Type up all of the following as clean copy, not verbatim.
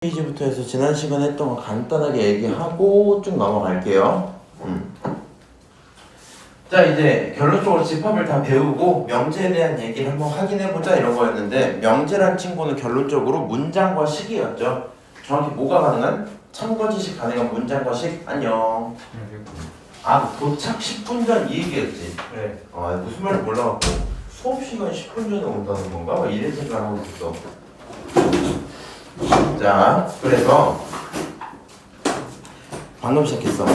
페이지부터 해서 지난 시간에 했던 거 간단하게 얘기하고 쭉 넘어갈게요. 자, 이제 결론적으로 집합을 다 배우고 명제에 대한 얘기를 한번 확인해보자 이런 거였는데, 명제란 친구는 결론적으로 문장과 식이었죠. 정확히 뭐가 가능한? 참거지식 가능한 문장과 식. 안녕. 아, 도착 10분 전 이 얘기였지. 네. 무슨 말인지 몰라갖고 수업 시간 10분 전에 온다는 건가? 이런 생각을 하고 있어. 자, 그래서 방금 시작했어.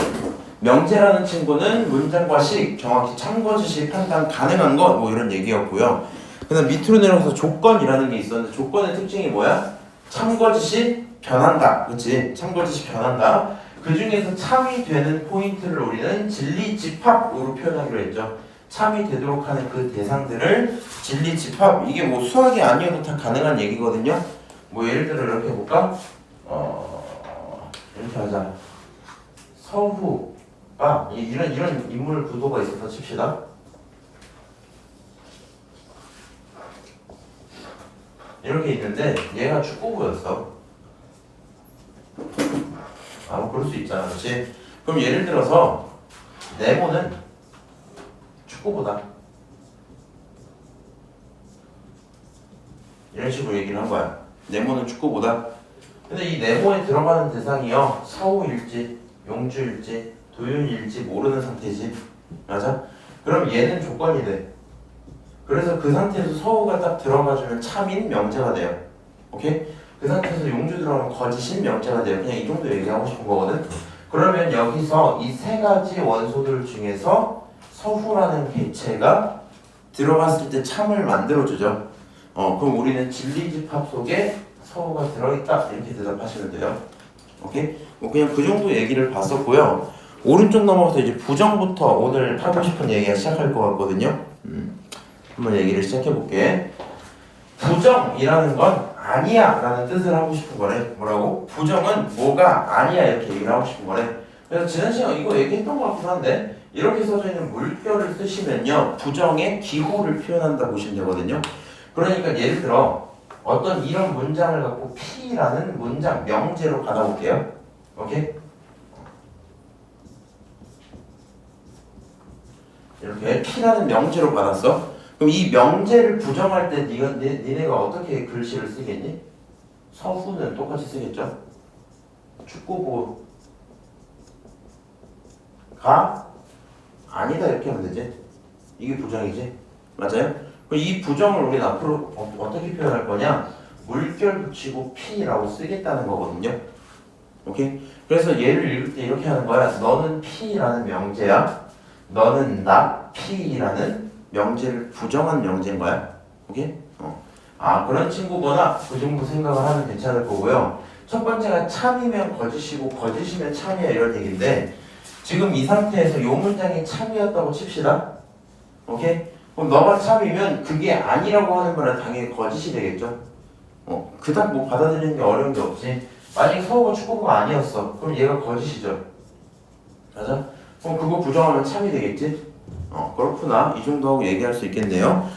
명제라는 친구는 문장과 식, 정확히 참고지식 판단 가능한 것, 뭐 이런 얘기였고요. 그다음 밑으로 내려가서 조건이라는 게 있었는데, 조건의 특징이 뭐야? 참고지식 변한다, 그렇지? 참고지식 변한다. 그 중에서 참이 되는 포인트를 우리는 진리집합으로 표현하기로 했죠. 참이 되도록 하는 그 대상들을 진리집합. 이게 뭐 수학이 아니어도 다 가능한 얘기거든요. 뭐 예를 들어 이렇게 해볼까? 이렇게 하자. 서후가 이런 인물 구도가 있어서 칩시다. 이렇게 있는데 얘가 축구부였어. 뭐 그럴 수 있잖아, 그렇지? 그럼 예를 들어서 네모는 축구부다. 이런 식으로 얘기를 한 거야. 네모는 축구보다. 근데 이 네모에 들어가는 대상이요, 서우일지, 용주일지, 도윤일지 모르는 상태지. 맞아? 그럼 얘는 조건이 돼. 그래서 그 상태에서 서우가 딱 들어가주면 참인 명제가 돼요. 오케이? 그 상태에서 용주 들어가면 거짓인 명제가 돼요. 그냥 이 정도 얘기하고 싶은 거거든. 그러면 여기서 이 세 가지 원소들 중에서 서후라는 개체가 들어갔을 때 참을 만들어주죠. 그럼 우리는 진리집합 속에 서우가 들어있다, 이렇게 대답하시면 돼요. 오케이? 뭐 그냥 그 정도 얘기를 봤었고요. 오른쪽 넘어가서 이제 부정부터 오늘 하고 싶은 얘기가 시작할 것 같거든요. 한번 얘기를 시작해 볼게. 부정이라는 건 아니야 라는 뜻을 하고 싶은 거래. 뭐라고? 부정은 뭐가 아니야, 이렇게 얘기를 하고 싶은 거래. 그래서 지난 시간 이거 얘기했던 것 같긴 한데, 이렇게 써져 있는 물결을 쓰시면요, 부정의 기호를 표현한다 보시면 되거든요. 그러니까 예를 들어 어떤 이런 문장을 갖고 P라는 문장 명제로 받아볼게요. 오케이? 이렇게 P라는 명제로 받았어. 그럼 이 명제를 부정할 때 니네가 어떻게 글씨를 쓰겠니? 서후는 똑같이 쓰겠죠? 축구부가 아니다, 이렇게 하면 되지. 이게 부정이지. 맞아요? 이 부정을 우리는 앞으로 어떻게 표현할 거냐? 물결 붙이고 P라고 쓰겠다는 거거든요. 오케이? 그래서 얘를 읽을 때 이렇게 하는 거야. 너는 P라는 명제야. 너는 나 P라는 명제를 부정한 명제인 거야. 오케이? 그런 친구거나 그 정도 생각을 하면 괜찮을 거고요. 첫 번째가 참이면 거짓이고 거짓이면 참이야, 이런 얘기인데, 지금 이 상태에서 이 문장이 참이었다고 칩시다. 오케이? 그럼 너가 참이면 그게 아니라고 하는 말은 당연히 거짓이 되겠죠. 그닥 뭐 받아들이는 게 어려운 게 없지. 만약에 서우가 축구부가 아니었어. 그럼 얘가 거짓이죠. 맞아? 그럼 그거 부정하면 참이 되겠지? 그렇구나. 이 정도 하고 얘기할 수 있겠네요.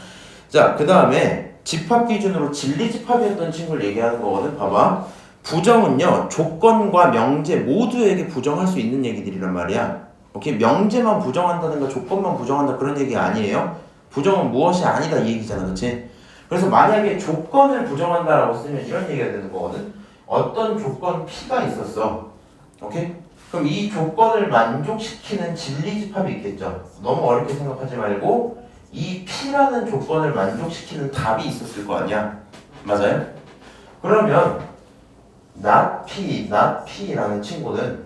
자, 그 다음에 집합 기준으로 진리집합이었던 친구를 얘기하는 거거든. 봐봐. 부정은요, 조건과 명제 모두에게 부정할 수 있는 얘기들이란 말이야. 오케이? 명제만 부정한다든가 조건만 부정한다, 그런 얘기 아니에요. 부정은 무엇이 아니다, 이 얘기잖아, 그치? 그래서 만약에 조건을 부정한다라고 쓰면 이런 얘기가 되는 거거든. 어떤 조건 P가 있었어. 오케이? 그럼 이 조건을 만족시키는 진리집합이 있겠죠. 너무 어렵게 생각하지 말고 이 P라는 조건을 만족시키는 답이 있었을 거 아니야. 맞아요? 그러면 not P라는 친구는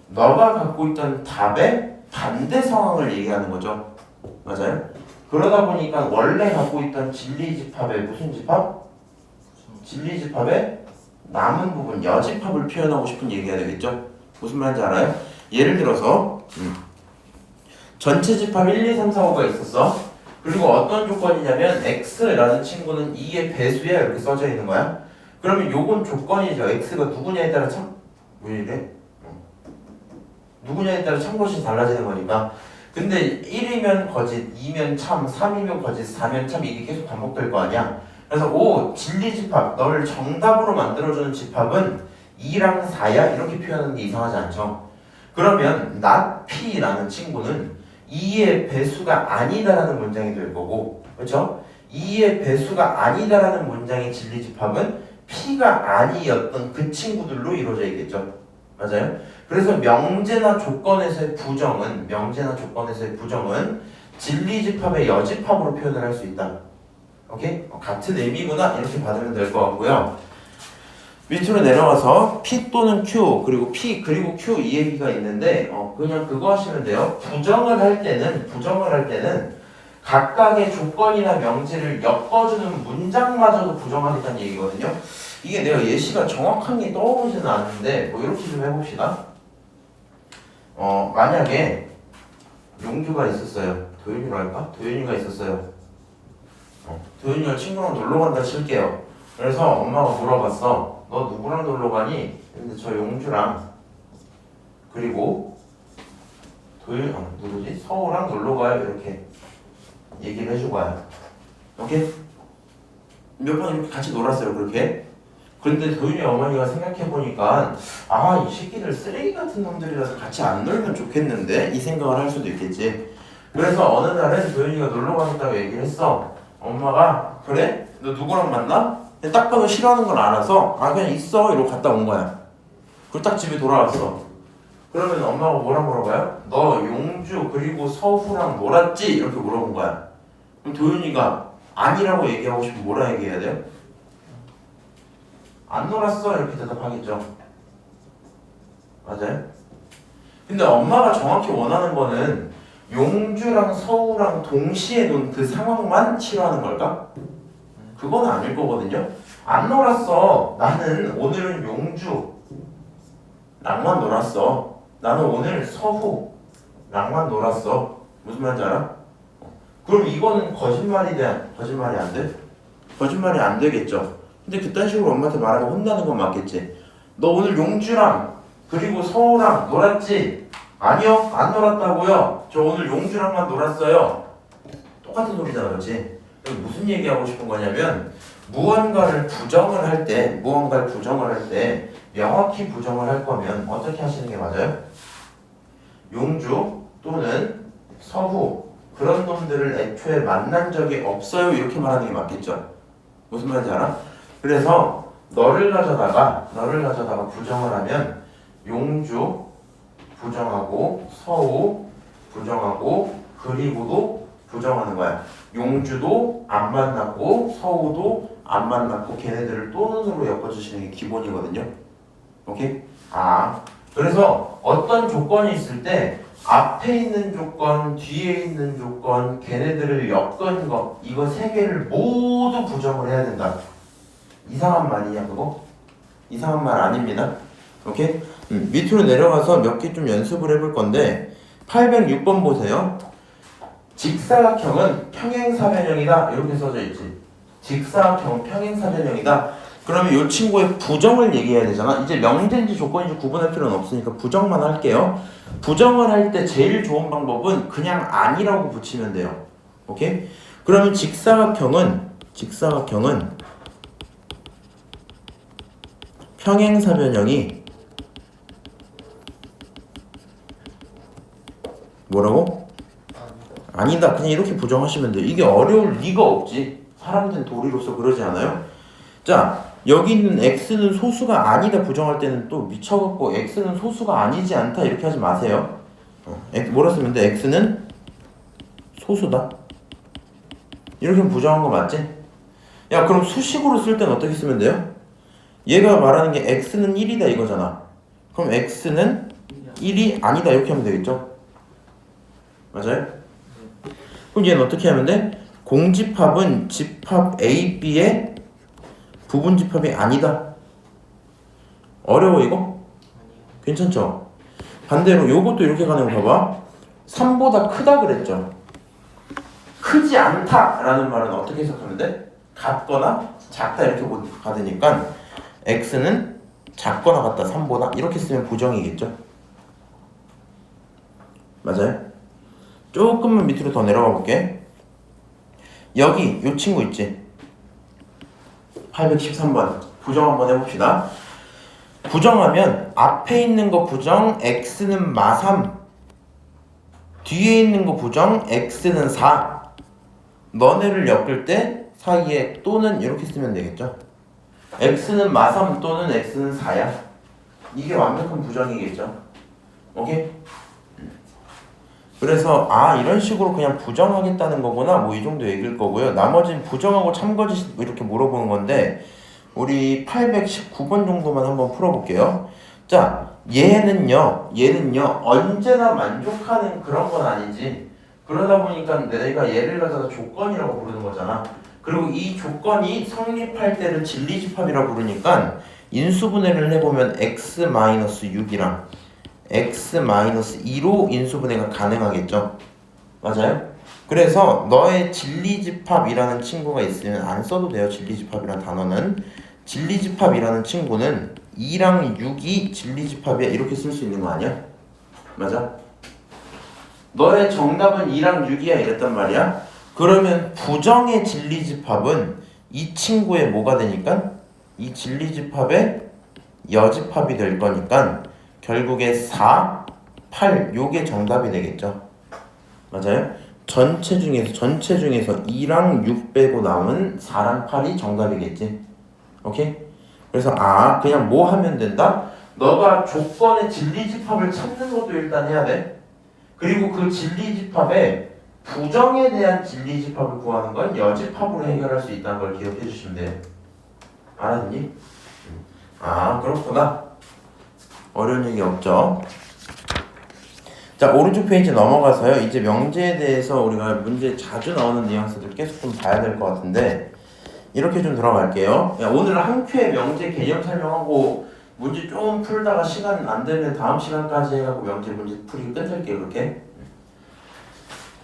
너가 갖고 있던 답의 반대 상황을 얘기하는 거죠. 맞아요? 그러다 보니까 원래 갖고 있던 진리집합의 무슨 집합? 진리집합의 남은 부분, 여집합을 표현하고 싶은 얘기가 되겠죠? 무슨 말인지 알아요? 예를 들어서 전체 집합 1, 2, 3, 4, 5가 있었어. 그리고 어떤 조건이냐면 x라는 친구는 2의 배수야, 이렇게 써져 있는 거야. 그러면 요건 조건이죠. x가 누구냐에 따라 왜 이래? 누구냐에 따라 참고시 달라지는 거니까. 근데 1이면 거짓, 2면 참, 3이면 거짓, 4면 참, 이게 계속 반복될 거 아니야. 그래서 진리집합, 너를 정답으로 만들어주는 집합은 2랑 4야? 이렇게 표현하는 게 이상하지 않죠? 그러면 not P라는 친구는 2의 배수가 아니다라는 문장이 될 거고, 그렇죠? 2의 배수가 아니다라는 문장의 진리집합은 P가 아니었던 그 친구들로 이루어져 있겠죠. 맞아요? 그래서 명제나 조건에서의 부정은 진리집합의 여집합으로 표현을 할 수 있다. 오케이? 같은 의미구나 이렇게 받으면 될 것 같고요. 밑으로 내려가서 P 또는 Q 그리고 P 그리고 Q 이 얘기가 있는데 그냥 그거 하시면 돼요. 부정을 할 때는 각각의 조건이나 명제를 엮어주는 문장마저도 부정하겠다는 얘기거든요. 이게 내가 예시가 정확하게 떠오르지는 않는데 뭐 이렇게 좀 해봅시다. 만약에 용주가 있었어요. 도윤이로 할까? 도윤이가 있었어요. 도윤이가 친구랑 놀러 간다 칠게요. 그래서 엄마가 물어봤어. 너 누구랑 놀러 가니? 근데 저 용주랑 그리고 누구지? 서우랑 놀러 가요. 이렇게 얘기를 해줄 거야. 오케이? 몇 번 이렇게 같이 놀았어요. 그렇게. 그런데 도윤이 어머니가 생각해보니까 이 새끼들 쓰레기 같은 놈들이라서 같이 안 놀면 좋겠는데 이 생각을 할 수도 있겠지. 그래서 어느 날은 도윤이가 놀러 가겠다고 얘기를 했어. 엄마가 그래? 너 누구랑 만나? 딱 봐도 싫어하는 걸 알아서 그냥 있어 이러고 갔다 온 거야. 그리고 딱 집에 돌아왔어. 그러면 엄마가 뭐라 물어봐요? 너 용주 그리고 서후랑 놀았지? 이렇게 물어본 거야. 그럼 도윤이가 아니라고 얘기하고 싶으면 뭐라 얘기해야 돼요? 안 놀았어 이렇게 대답하겠죠. 맞아요? 근데 엄마가 정확히 원하는 거는 용주랑 서우랑 동시에 논 그 상황만 싫어하는 걸까? 그건 아닐 거거든요. 안 놀았어. 나는 오늘은 용주랑만 놀았어. 나는 오늘 서후랑만 놀았어. 무슨 말인지 알아? 그럼 이거는 거짓말이 안 돼? 거짓말이 안 되겠죠. 근데 그딴 식으로 엄마한테 말하면 혼나는 건 맞겠지. 너 오늘 용주랑 그리고 서우랑 놀았지? 아니요, 안 놀았다고요. 저 오늘 용주랑만 놀았어요. 똑같은 소리잖아, 그렇지? 무슨 얘기하고 싶은 거냐면 무언가를 부정을 할 때 명확히 부정을 할 거면 어떻게 하시는 게 맞아요? 용주 또는 서후 그런 놈들을 애초에 만난 적이 없어요 이렇게 말하는 게 맞겠죠. 무슨 말인지 알아? 그래서 너를 가져다가 부정을 하면 용주 부정하고 서후 부정하고 그리고도 부정하는 거야. 용주도 안 만났고 서우도 안 만났고 걔네들을 또는으로 엮어주시는 게 기본이거든요. 오케이? 그래서 어떤 조건이 있을 때 앞에 있는 조건, 뒤에 있는 조건, 걔네들을 엮은 거 이거 세 개를 모두 부정을 해야 된다. 이상한 말이냐 그거? 이상한 말 아닙니다. 오케이? 밑으로 내려가서 몇 개 좀 연습을 해볼 건데 806번 보세요. 직사각형은 평행사변형이다 이렇게 써져 있지. 직사각형은 평행사변형이다. 그러면 이 친구의 부정을 얘기해야 되잖아. 이제 명제인지 조건인지 구분할 필요는 없으니까 부정만 할게요. 부정을 할 때 제일 좋은 방법은 그냥 아니라고 붙이면 돼요. 오케이? 그러면 직사각형은 평행사변형이 뭐라고? 아니다. 그냥 이렇게 부정하시면 돼요. 이게 어려울 리가 없지. 사람 된 도리로서 그러지 않아요? 자, 여기 있는 x는 소수가 아니다 부정할 때는 또 미쳐갖고 x는 소수가 아니지 않다 이렇게 하지 마세요. 뭐라 쓰면 돼? x는 소수다. 이렇게 하면 부정한 거 맞지? 야, 그럼 수식으로 쓸 때는 어떻게 쓰면 돼요? 얘가 말하는 게 x는 1이다 이거잖아. 그럼 x는 1이 아니다 이렇게 하면 되겠죠? 맞아요? 그럼 얘는 어떻게 하면 돼? 공집합은 집합 A, B의 부분집합이 아니다. 어려워 이거? 괜찮죠? 반대로 요것도 이렇게 가는 거 봐봐. 3보다 크다 그랬죠? 크지 않다 라는 말은 어떻게 해석하면 돼? 같거나 작다 이렇게 받으니까 x는 작거나 같다 3보다 이렇게 쓰면 부정이겠죠? 맞아요? 조금만 밑으로 더 내려가 볼게. 여기 요 친구 있지? 813번 부정 한번 해봅시다. 부정하면 앞에 있는 거 부정 x는 마3 뒤에 있는 거 부정 x는 4 너네를 엮을 때 사이에 또는 이렇게 쓰면 되겠죠. x는 마3 또는 x는 4야. 이게 완벽한 부정이겠죠. 오케이? 그래서 이런 식으로 그냥 부정하겠다는 거구나 뭐 이 정도 얘기일 거고요. 나머지는 부정하고 참거짓 이렇게 물어보는 건데 우리 819번 정도만 한번 풀어볼게요. 자, 얘는요 언제나 만족하는 그런 건 아니지. 그러다 보니까 내가 얘를 가져다 조건이라고 부르는 거잖아. 그리고 이 조건이 성립할 때를 진리집합이라고 부르니까 인수분해를 해보면 x-6이랑 x-2로 인수분해가 가능하겠죠. 맞아요? 그래서 너의 진리집합이라는 친구가 있으면 안 써도 돼요. 진리집합이라는 단어는. 진리집합이라는 친구는 2랑 6이 진리집합이야 이렇게 쓸 수 있는 거 아니야? 맞아? 너의 정답은 2랑 6이야 이랬단 말이야. 그러면 부정의 진리집합은 이 친구의 뭐가 되니까? 이 진리집합의 여집합이 될 거니까 결국에 4, 8 요게 정답이 되겠죠. 맞아요? 전체 중에서 2랑 6 빼고 남은 4랑 8이 정답이겠지. 오케이? 그래서 그냥 뭐 하면 된다? 너가 조건의 진리집합을 찾는 것도 일단 해야 돼. 그리고 그 진리집합의 부정에 대한 진리집합을 구하는 건 여집합으로 해결할 수 있다는 걸 기억해 주시면 돼요. 알았니? 그렇구나. 어려운 얘기 없죠? 자, 오른쪽 페이지 넘어가서요. 이제 명제에 대해서 우리가 문제 자주 나오는 뉘앙스들 계속 좀 봐야 될 것 같은데 이렇게 좀 들어갈게요. 오늘 한 큐에 명제 개념 설명하고 문제 좀 풀다가 시간 안 되면 다음 시간까지 해갖고 명제 문제 풀이 끝낼게요. 그렇게.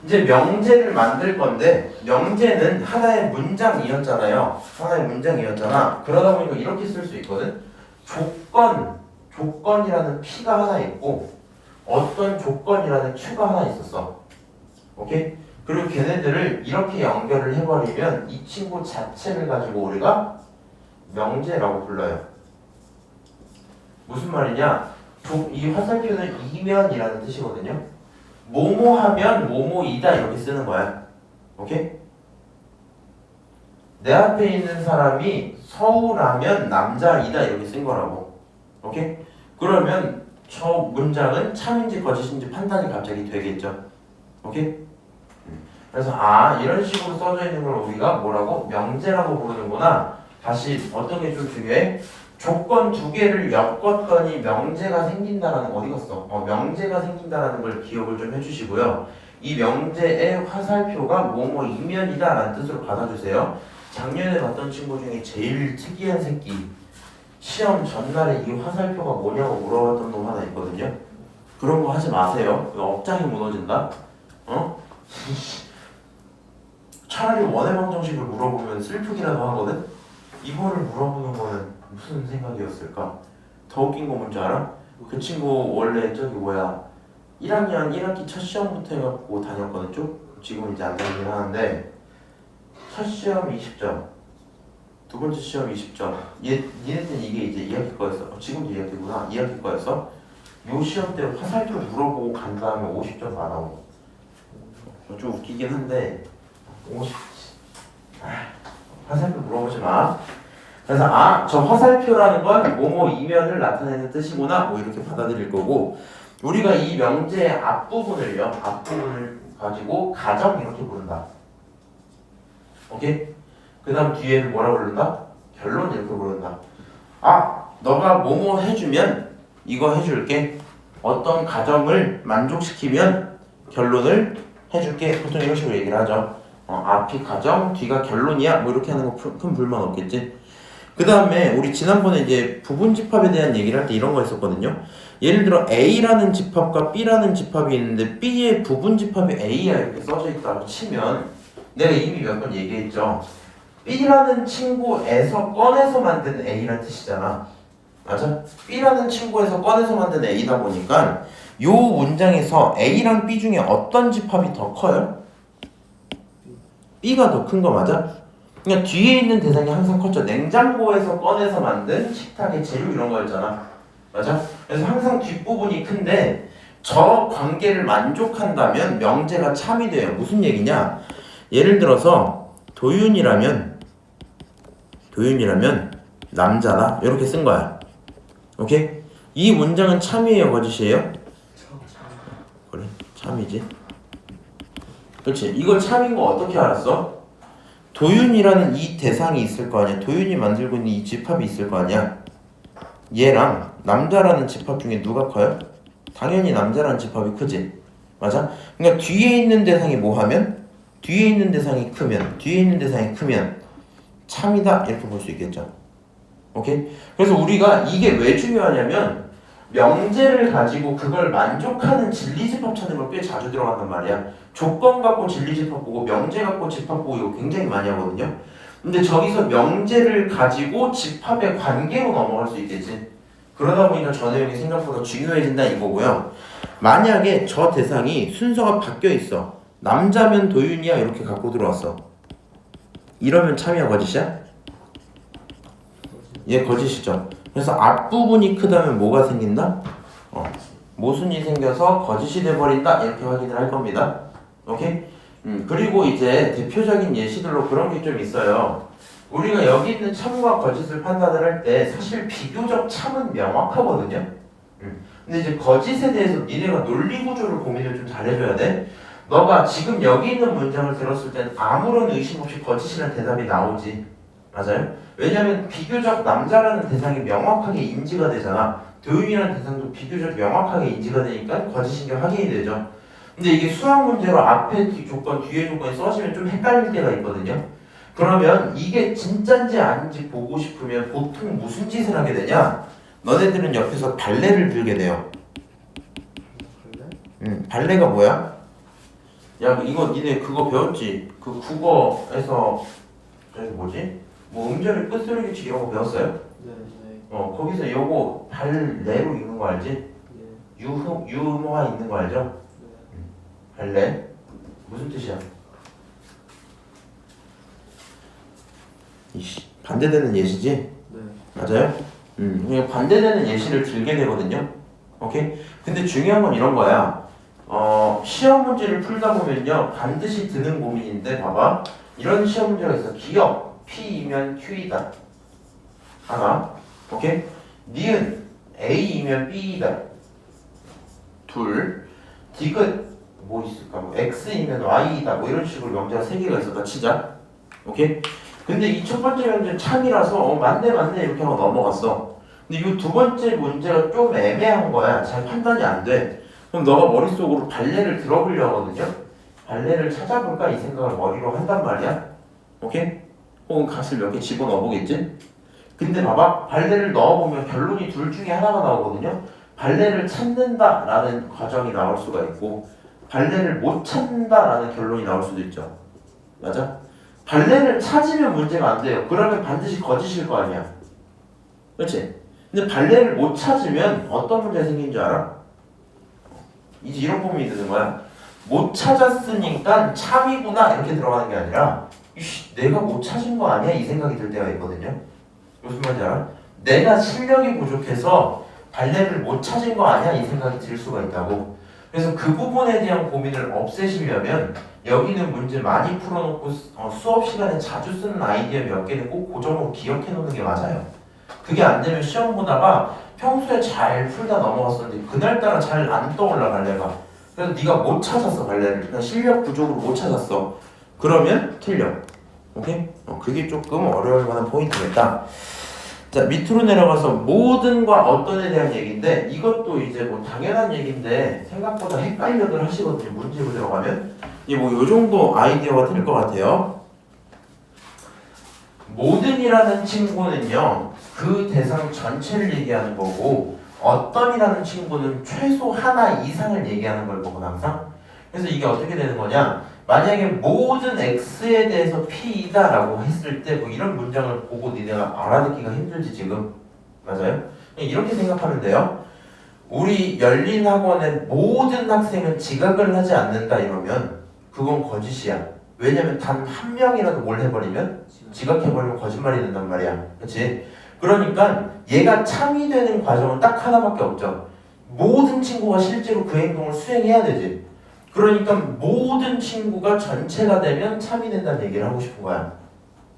이제 명제를 만들 건데 명제는 하나의 문장이었잖아요. 그러다 보니까 이렇게 쓸 수 있거든. 조건이라는 P가 하나 있고 어떤 조건이라는 Q가 하나 있었어. 오케이? 그리고 걔네들을 이렇게 연결을 해버리면 이 친구 자체를 가지고 우리가 명제라고 불러요. 무슨 말이냐? 이 화살표는 이면이라는 뜻이거든요. 뭐뭐 하면 뭐뭐이다 이렇게 쓰는 거야. 오케이? 내 앞에 있는 사람이 서울하면 남자이다 이렇게 쓴 거라고. 오케이? 그러면 저 문장은 참인지 거짓인지 판단이 갑자기 되겠죠. 오케이? 그래서 이런 식으로 써져 있는 걸 우리가 뭐라고? 명제라고 부르는구나. 다시 어떤 게 좀 중요해? 조건 두 개를 엮었더니 명제가 생긴다라는 어디 갔어? 명제가 생긴다라는 걸 기억을 좀 해주시고요. 이 명제의 화살표가 뭐뭐 이면이다라는 뜻으로 받아주세요. 작년에 봤던 친구 중에 제일 특이한 새끼 시험 전날에 이 화살표가 뭐냐고 물어봤던 놈 하나 있거든요. 그런 거 하지 마세요. 억장이 무너진다. 차라리 원해방정식을 물어보면 슬프기라도 하거든. 이거를 물어보는 거는 무슨 생각이었을까? 더 웃긴 거 뭔지 알아? 그 친구 원래 1학년 1학기 첫 시험부터 해갖고 다녔거든 쭉. 지금은 이제 안 다니긴 하는데 첫 시험 20점, 두 번째 시험 20점. 얘네들은 이게 이제 2학기 거였어. 지금도 2학기구나. 2학기 거였어. 요 시험 때 화살표 물어보고 간 다음에 50점 다 나오고. 좀 웃기긴 한데 50. 화살표 물어보지 마. 그래서 저 화살표라는 건 뭐뭐 이면을 나타내는 뜻이구나 뭐 이렇게 받아들일 거고, 우리가 이 명제의 앞부분을 가지고 가정 이렇게 부른다. 오케이? 그 다음 뒤에는 뭐라 부른다? 결론 이렇게 부른다. 너가 뭐뭐 해주면 이거 해줄게. 어떤 가정을 만족시키면 결론을 해줄게. 보통 이런 식으로 얘기를 하죠. 앞이 가정, 뒤가 결론이야. 뭐 이렇게 하는 거 큰 불만 없겠지. 그 다음에 우리 지난번에 이제 부분집합에 대한 얘기를 할 때 이런 거 했었거든요. 예를 들어 A라는 집합과 B라는 집합이 있는데 B의 부분집합이 A야 이렇게 써져 있다고 치면 내가 이미 몇 번 얘기했죠. B라는 친구에서 꺼내서 만든 A라는 뜻이잖아. 맞아? B라는 친구에서 꺼내서 만든 A다 보니까 요 문장에서 A랑 B 중에 어떤 집합이 더 커요? B가 더 큰 거 맞아? 그러니까 뒤에 있는 대상이 항상 컸죠. 냉장고에서 꺼내서 만든 식탁의 재료 이런 거였잖아. 맞아? 그래서 항상 뒷부분이 큰데 저 관계를 만족한다면 명제가 참이 돼요. 무슨 얘기냐? 예를 들어서 도윤이라면 남자다 이렇게 쓴 거야. 오케이? 이 문장은 참이에요, 거짓이에요? 그래, 참이지. 그렇지. 이걸 참인 거 어떻게 알았어? 도윤이라는 이 대상이 있을 거 아니야. 도윤이 만들고 있는 이 집합이 있을 거 아니야. 얘랑 남자라는 집합 중에 누가 커요? 당연히 남자라는 집합이 크지. 맞아? 그러니까 뒤에 있는 대상이 뭐 하면? 뒤에 있는 대상이 크면 참이다 이렇게 볼 수 있겠죠. 오케이? 그래서 우리가 이게 왜 중요하냐면 명제를 가지고 그걸 만족하는 진리집합 찾는 걸 꽤 자주 들어간단 말이야. 조건 갖고 진리집합 보고 명제 갖고 집합 보고 이거 굉장히 많이 하거든요. 근데 저기서 명제를 가지고 집합의 관계로 넘어갈 수 있겠지. 그러다 보니까 저 내용이 생각보다 중요해진다 이거고요. 만약에 저 대상이 순서가 바뀌어 있어. 남자면 도윤이야 이렇게 갖고 들어왔어. 이러면 참이야 거짓이야? 얘 거짓이죠. 그래서 앞부분이 크다면 뭐가 생긴다? 모순이 생겨서 거짓이 돼버린다 이렇게 확인을 할 겁니다. 오케이? 그리고 이제 대표적인 예시들로 그런 게 좀 있어요. 우리가 여기 있는 참과 거짓을 판단을 할 때 사실 비교적 참은 명확하거든요. 근데 이제 거짓에 대해서 니네가 논리 구조를 고민을 좀 잘해줘야 돼. 너가 지금 여기 있는 문장을 들었을 땐 아무런 의심 없이 거짓이라는 대답이 나오지. 맞아요? 왜냐면 비교적 남자라는 대상이 명확하게 인지가 되잖아. 도윤이라는 대상도 비교적 명확하게 인지가 되니까 거짓인 게 확인이 되죠. 근데 이게 수학 문제로 앞에 조건, 뒤에 조건이 써지면 좀 헷갈릴 때가 있거든요. 그러면 이게 진짠지 아닌지 보고 싶으면 보통 무슨 짓을 하게 되냐? 너네들은 옆에서 발레를 들게 돼요. 발레가 뭐야? 야, 이거 니네 그거 배웠지? 그 국어에서 저기 뭐지? 뭐 음절의 끝소리규칙 이런 거 배웠어요? 네. 거기서 요거 발레로 읽는 거 알지? 네. 유모가 있는 거 알죠? 네. 발레? 무슨 뜻이야? 반대되는 예시지? 네. 맞아요? 그냥 반대되는 예시를 들게 되거든요. 오케이? 근데 중요한 건 이런 거야. 시험 문제를 풀다 보면요 반드시 드는 고민인데 봐봐. 이런 시험 문제가 있어. 기억 P이면 Q이다. 하나. 오케이? 니은 A이면 B이다. 둘. 디귿 뭐 있을까? 뭐 X이면 Y이다. 뭐 이런 식으로 명제가 3개가 있었다 치자. 오케이? 근데 이 첫 번째 명제는 참이라서 맞네 이렇게 하고 넘어갔어. 근데 이 두 번째 문제가 좀 애매한 거야. 잘 판단이 안 돼. 그럼 너가 머릿속으로 발레를 들어보려 하거든요. 발레를 찾아볼까 이 생각을 머리로 한단 말이야. 오케이? 혹은 값을 몇 개 집어넣어 보겠지? 근데 봐봐. 발레를 넣어보면 결론이 둘 중에 하나가 나오거든요. 발레를 찾는다라는 과정이 나올 수가 있고 발레를 못 찾는다라는 결론이 나올 수도 있죠. 맞아? 발레를 찾으면 문제가 안 돼요. 그러면 반드시 거짓일 거 아니야. 그렇지? 근데 발레를 못 찾으면 어떤 문제가 생긴 줄 알아? 이제 이런 고민이 드는 거야. 못 찾았으니까 참이구나 이렇게 들어가는 게 아니라 내가 못 찾은 거 아니야? 이 생각이 들 때가 있거든요. 무슨 말인지 알아? 내가 실력이 부족해서 발레를 못 찾은 거 아니야? 이 생각이 들 수가 있다고. 그래서 그 부분에 대한 고민을 없애시려면 여기는 문제 많이 풀어놓고 수업 시간에 자주 쓰는 아이디어 몇 개는 꼭 고정으로 기억해 놓는 게 맞아요. 그게 안 되면 시험 보다가 평소에 잘 풀다 넘어갔었는데 그날따라 잘 안 떠올라 발레가. 그래서 네가 못 찾았어 발레를. 그러니까 실력 부족으로 못 찾았어. 그러면 틀려. 오케이? 그게 조금 어려울 만한 포인트겠다. 자, 밑으로 내려가서 모든과 어떤에 대한 얘기인데 이것도 이제 뭐 당연한 얘기인데 생각보다 헷갈려들 하시거든요. 문제로 들어가면 이게 뭐 요 정도 아이디어가 될 것 같아요. 모든이라는 친구는요 그 대상 전체를 얘기하는 거고 어떤이라는 친구는 최소 하나 이상을 얘기하는 걸 보고 항상. 그래서 이게 어떻게 되는 거냐? 만약에 모든 x에 대해서 p이다 라고 했을 때 뭐 이런 문장을 보고 니네가 알아듣기가 힘들지 지금. 맞아요? 이렇게 생각하면 돼요. 우리 열린 학원의 모든 학생은 지각을 하지 않는다 이러면 그건 거짓이야. 왜냐면 단 한 명이라도 뭘 해버리면 지각해버리면 거짓말이 된단 말이야. 그렇지? 그러니까 얘가 참이 되는 과정은 딱 하나밖에 없죠. 모든 친구가 실제로 그 행동을 수행해야 되지. 그러니까 모든 친구가 전체가 되면 참이 된다는 얘기를 하고 싶은 거야.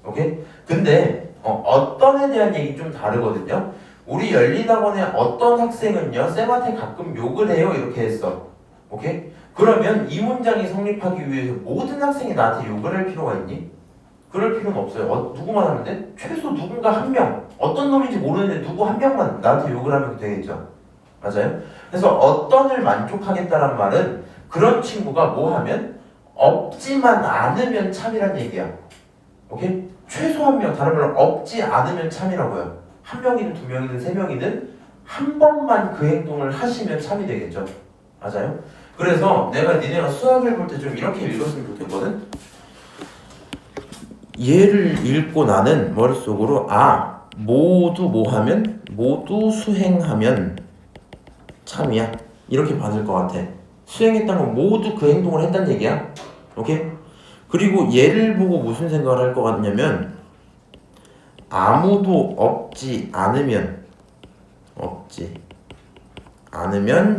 오케이? 근데 어떤에 대한 얘기 좀 다르거든요. 우리 열린학원의 어떤 학생은요 쌤한테 가끔 욕을 해요 이렇게 했어. 오케이? 그러면 이 문장이 성립하기 위해서 모든 학생이 나한테 욕을 할 필요가 있니? 그럴 필요는 없어요. 누구만 하면 돼? 최소 누군가 한 명, 어떤 놈인지 모르는데 누구 한 명만 나한테 욕을 하면 되겠죠. 맞아요? 그래서 어떤을 만족하겠다는 말은 그런 친구가 뭐 하면 없지만 않으면 참이란 얘기야. 오케이? 최소 한 명, 다른 말로 없지 않으면 참이라고요. 한 명이든 두 명이든 세 명이든 한 번만 그 행동을 하시면 참이 되겠죠. 맞아요? 그래서 내가 니네가 수학을 볼 때 좀 이렇게 읽었으면 좋겠거든. 얘를 읽고 나는 머릿속으로 모두 뭐 하면? 모두 수행하면 참이야. 이렇게 받을 것 같아. 수행했다는 건 모두 그 행동을 했다는 얘기야. 오케이? 그리고 얘를 보고 무슨 생각을 할 것 같냐면 아무도 없지 않으면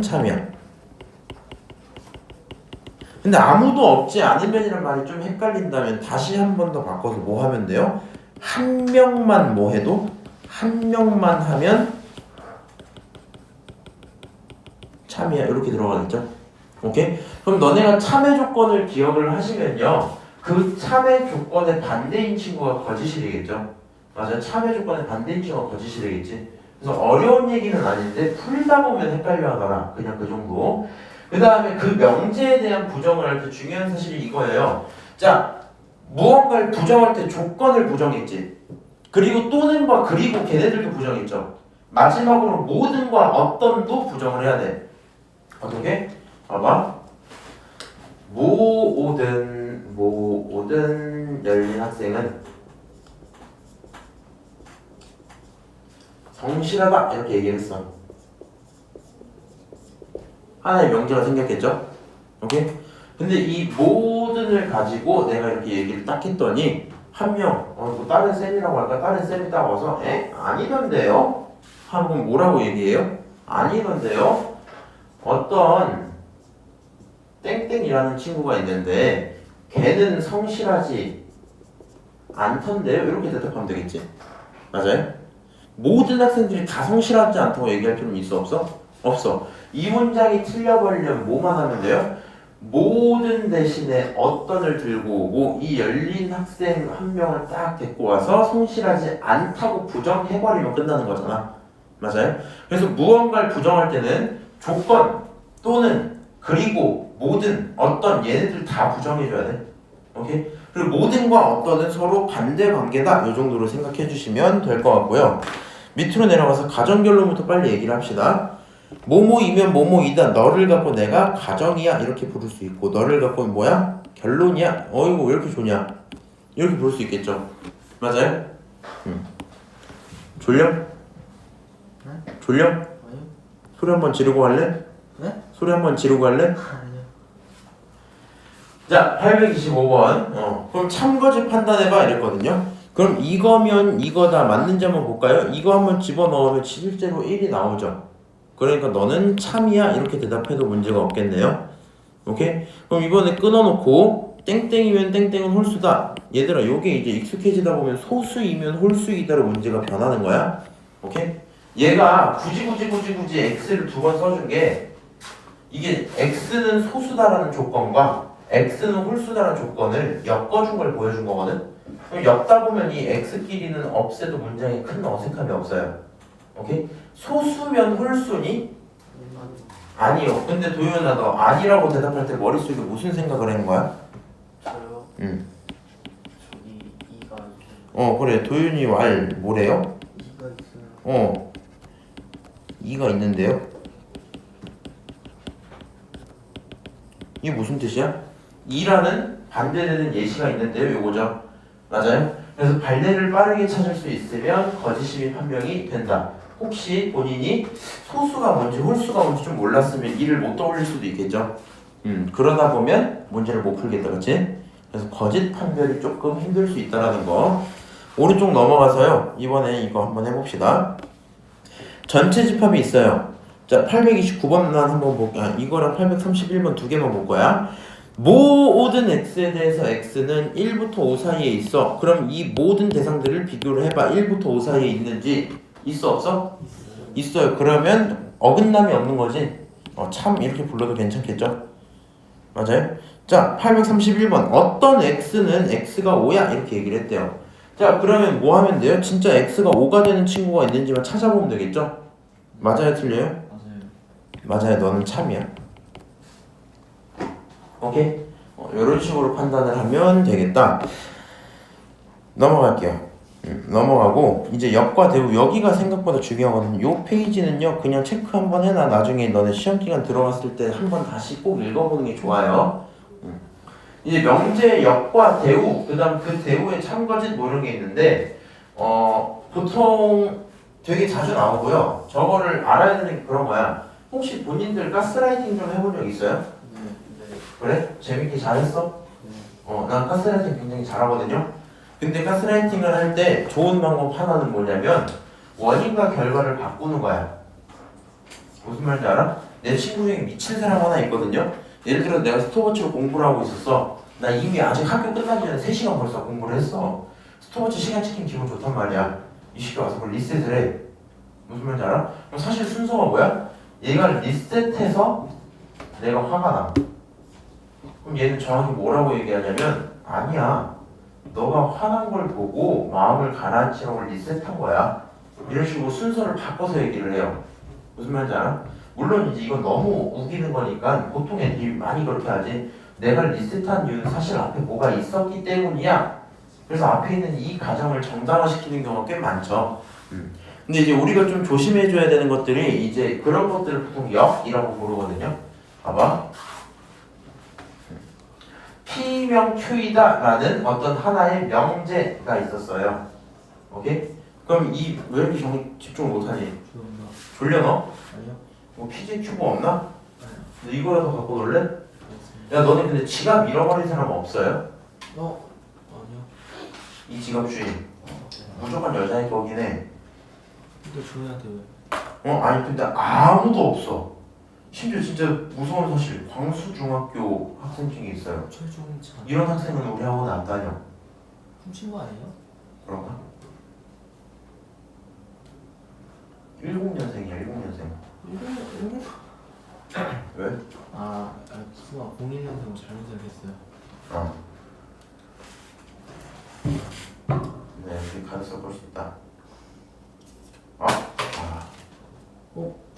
참이야. 근데 아무도 없지 않으면이란 말이 좀 헷갈린다면 다시 한 번 더 바꿔서 뭐 하면 돼요? 한 명만 뭐 해도 한 명만 하면 참이야. 이렇게 들어가겠죠? 오케이? 그럼 너네가 참의 조건을 기억을 하시면요 그 참의 조건의 반대인 친구가 거짓이 되겠죠? 맞아요. 참의 조건의 반대인 친구가 거짓이 되겠지? 그래서 어려운 얘기는 아닌데 풀다 보면 헷갈려 하더라. 그냥 그 정도. 그 다음에 그 명제에 대한 부정을 할 때 중요한 사실이 이거예요. 자, 무언가를 부정할 때 조건을 부정했지. 그리고 또는과 그리고 걔네들도 부정했죠. 마지막으로 모든과 어떤도 부정을 해야 돼. 어떻게? 봐봐. 모든 열린 학생은 성실하다 이렇게 얘기했어. 하나의 명제가 생겼겠죠? 오케이? 근데 이 모든을 가지고 내가 이렇게 얘기를 딱 했더니 한 명, 뭐 다른 쌤이라고 할까? 다른 쌤이 딱 와서 아니던데요? 하면 뭐라고 얘기해요? 아니던데요? 어떤 땡땡이라는 친구가 있는데 걔는 성실하지 않던데요? 이렇게 대답하면 되겠지? 맞아요? 모든 학생들이 다 성실하지 않다고 얘기할 필요는 있어 없어? 없어. 이 문장이 틀려버리려면 뭐만 하면 돼요? 모든 대신에 어떤을 들고 오고 이 열린 학생 한 명을 딱 데리고 와서 성실하지 않다고 부정해버리면 끝나는 거잖아. 맞아요? 그래서 무언가를 부정할 때는 조건 또는 그리고 모든 어떤 얘네들 다 부정해줘야 돼. 오케이? 그리고 모든과 어떤은 서로 반대 관계다. 이 정도로 생각해 주시면 될 것 같고요. 밑으로 내려가서 가정결론부터 빨리 얘기를 합시다. 뭐뭐이면 뭐뭐이다. 너를 갖고 내가 가정이야 이렇게 부를 수 있고 너를 갖고 뭐야? 결론이야. 어이구 왜 이렇게 좋냐? 이렇게 부를 수 있겠죠. 맞아요? 졸려? 네? 졸려? 아니요. 소리 한번 지르고 갈래? 네? 소리 한번 지르고 갈래? 아니요. 자, 825번. 그럼 참거짓 판단해봐 이랬거든요. 그럼 이거면 이거다 맞는지 한번 볼까요? 이거 한번 집어넣으면 실제로 1이 나오죠. 그러니까 너는 참이야 이렇게 대답해도 문제가 없겠네요. 오케이? 그럼 이번에 끊어놓고 땡땡이면 땡땡은 홀수다. 얘들아 요게 이제 익숙해지다 보면 소수이면 홀수이다로 문제가 변하는 거야. 오케이? 얘가 굳이 x를 두 번 써준 게 이게 x는 소수다라는 조건과 x는 홀수다라는 조건을 엮어준 걸 보여준 거거든. 그럼 엮다 보면 이 x끼리는 없애도 문장에 큰 어색함이 없어요. 오케이? 소수면 홀수니? 아니요. 근데 도윤아 너 아니라고 대답할 때 머릿속에 무슨 생각을 하는 거야? 저요? 응. 저기 2가 있어요. 그래. 도윤이 말 뭐래요? 2가 있어요. 2가 있는데요? 이게 무슨 뜻이야? 2라는 반대되는 예시가 있는데요. 요거죠. 맞아요? 그래서 발대를 빠르게 찾을 수 있으면 거짓이 판명이 된다. 혹시 본인이 소수가 뭔지 홀수가 뭔지 좀 몰랐으면 2를 못 떠올릴 수도 있겠죠. 그러다 보면 문제를 못 풀겠다. 그치? 그래서 거짓 판별이 조금 힘들 수 있다는 거. 오른쪽 넘어가서요. 이번에 이거 한번 해봅시다. 전체 집합이 있어요. 자, 829번만 한번 볼게요. 이거랑 831번 두 개만 볼 거야. 모든 x에 대해서 x는 1부터 5 사이에 있어. 그럼 이 모든 대상들을 비교를 해봐. 1부터 5 사이에 있는지 있어 없어? 있어요. 그러면 어긋남이 없는 거지. 참 이렇게 불러도 괜찮겠죠? 맞아요? 자, 831번 어떤 x는 x가 5야 이렇게 얘기를 했대요. 자, 그러면 뭐 하면 돼요? 진짜 x가 5가 되는 친구가 있는지만 찾아보면 되겠죠? 맞아요? 틀려요? 맞아요. 너는 참이야. 오케이? 이런 식으로 판단을 하면 되겠다. 넘어갈게요. 넘어가고 이제 역과 대우 여기가 생각보다 중요하거든요. 요 페이지는요 그냥 체크 한번 해놔. 나중에 너네 시험 기간 들어갔을 때 한번 다시 꼭 읽어보는 게 좋아요. 이제 명제 역과 대우 그다음 그 대우의 참거짓 뭐 이런 게 있는데 보통 되게 자주 나오고요. 저거를 알아야 되는 게 그런 거야. 혹시 본인들 가스라이팅 좀 해본 적 있어요? 네. 그래? 재밌게 잘했어? 난 가스라이팅 굉장히 잘하거든요. 근데 가스라이팅을 할 때 좋은 방법 하나는 뭐냐면 원인과 결과를 바꾸는 거야. 무슨 말인지 알아? 내 친구 중에 미친 사람 하나 있거든요. 예를 들어 내가 스톱워치로 공부를 하고 있었어. 나 이미 아직 학교 끝나기 전에 3시간 벌써 공부를 했어. 스톱워치 시간 지키면 기분 좋단 말이야. 이 시간 와서 그걸 리셋을 해. 무슨 말인지 알아? 그럼 사실 순서가 뭐야? 얘가 리셋해서 내가 화가 나. 그럼 얘는 정확히 뭐라고 얘기하냐면 아니야. 너가 화난 걸 보고 마음을 가라앉히라고 리셋한 거야. 이런 식으로 순서를 바꿔서 얘기를 해요. 무슨 말인지 알아? 물론 이제 이건 너무 우기는 거니까 보통 애들이 많이 그렇게 하지. 내가 리셋한 이유는 사실 앞에 뭐가 있었기 때문이야. 그래서 앞에 있는 이 가정을 정당화시키는 경우가 꽤 많죠. 근데 이제 우리가 좀 조심해줘야 되는 것들이 이제 그런 것들을 보통 역이라고 부르거든요. 봐봐. P명 Q이다 라는 어떤 하나의 명제가 있었어요. 오케이? 그럼 왜 이렇게 집중을 못하니? 졸려 너? 아니요. 뭐 PJ 큐브 없나? 너 이거라도 갖고 놀래? 야 너네 근데 지갑 잃어버린 사람 없어요? 아니요. 이 지갑 주인 무조건 여자일 거긴 해. 근데 저희한테 왜? 아니 근데 아무도 없어. 심지어 진짜 무서운 사실 광수중학교 학생 중에 있어요. 최종찬. 이런 학생은 우리 학원 안 다녀. 훔친 거 아니에요? 그런가? 10년생이야 10년생. 왜? 수아 01년생 잘못 알겠어요. 네 여기 가능성 볼 수 있다.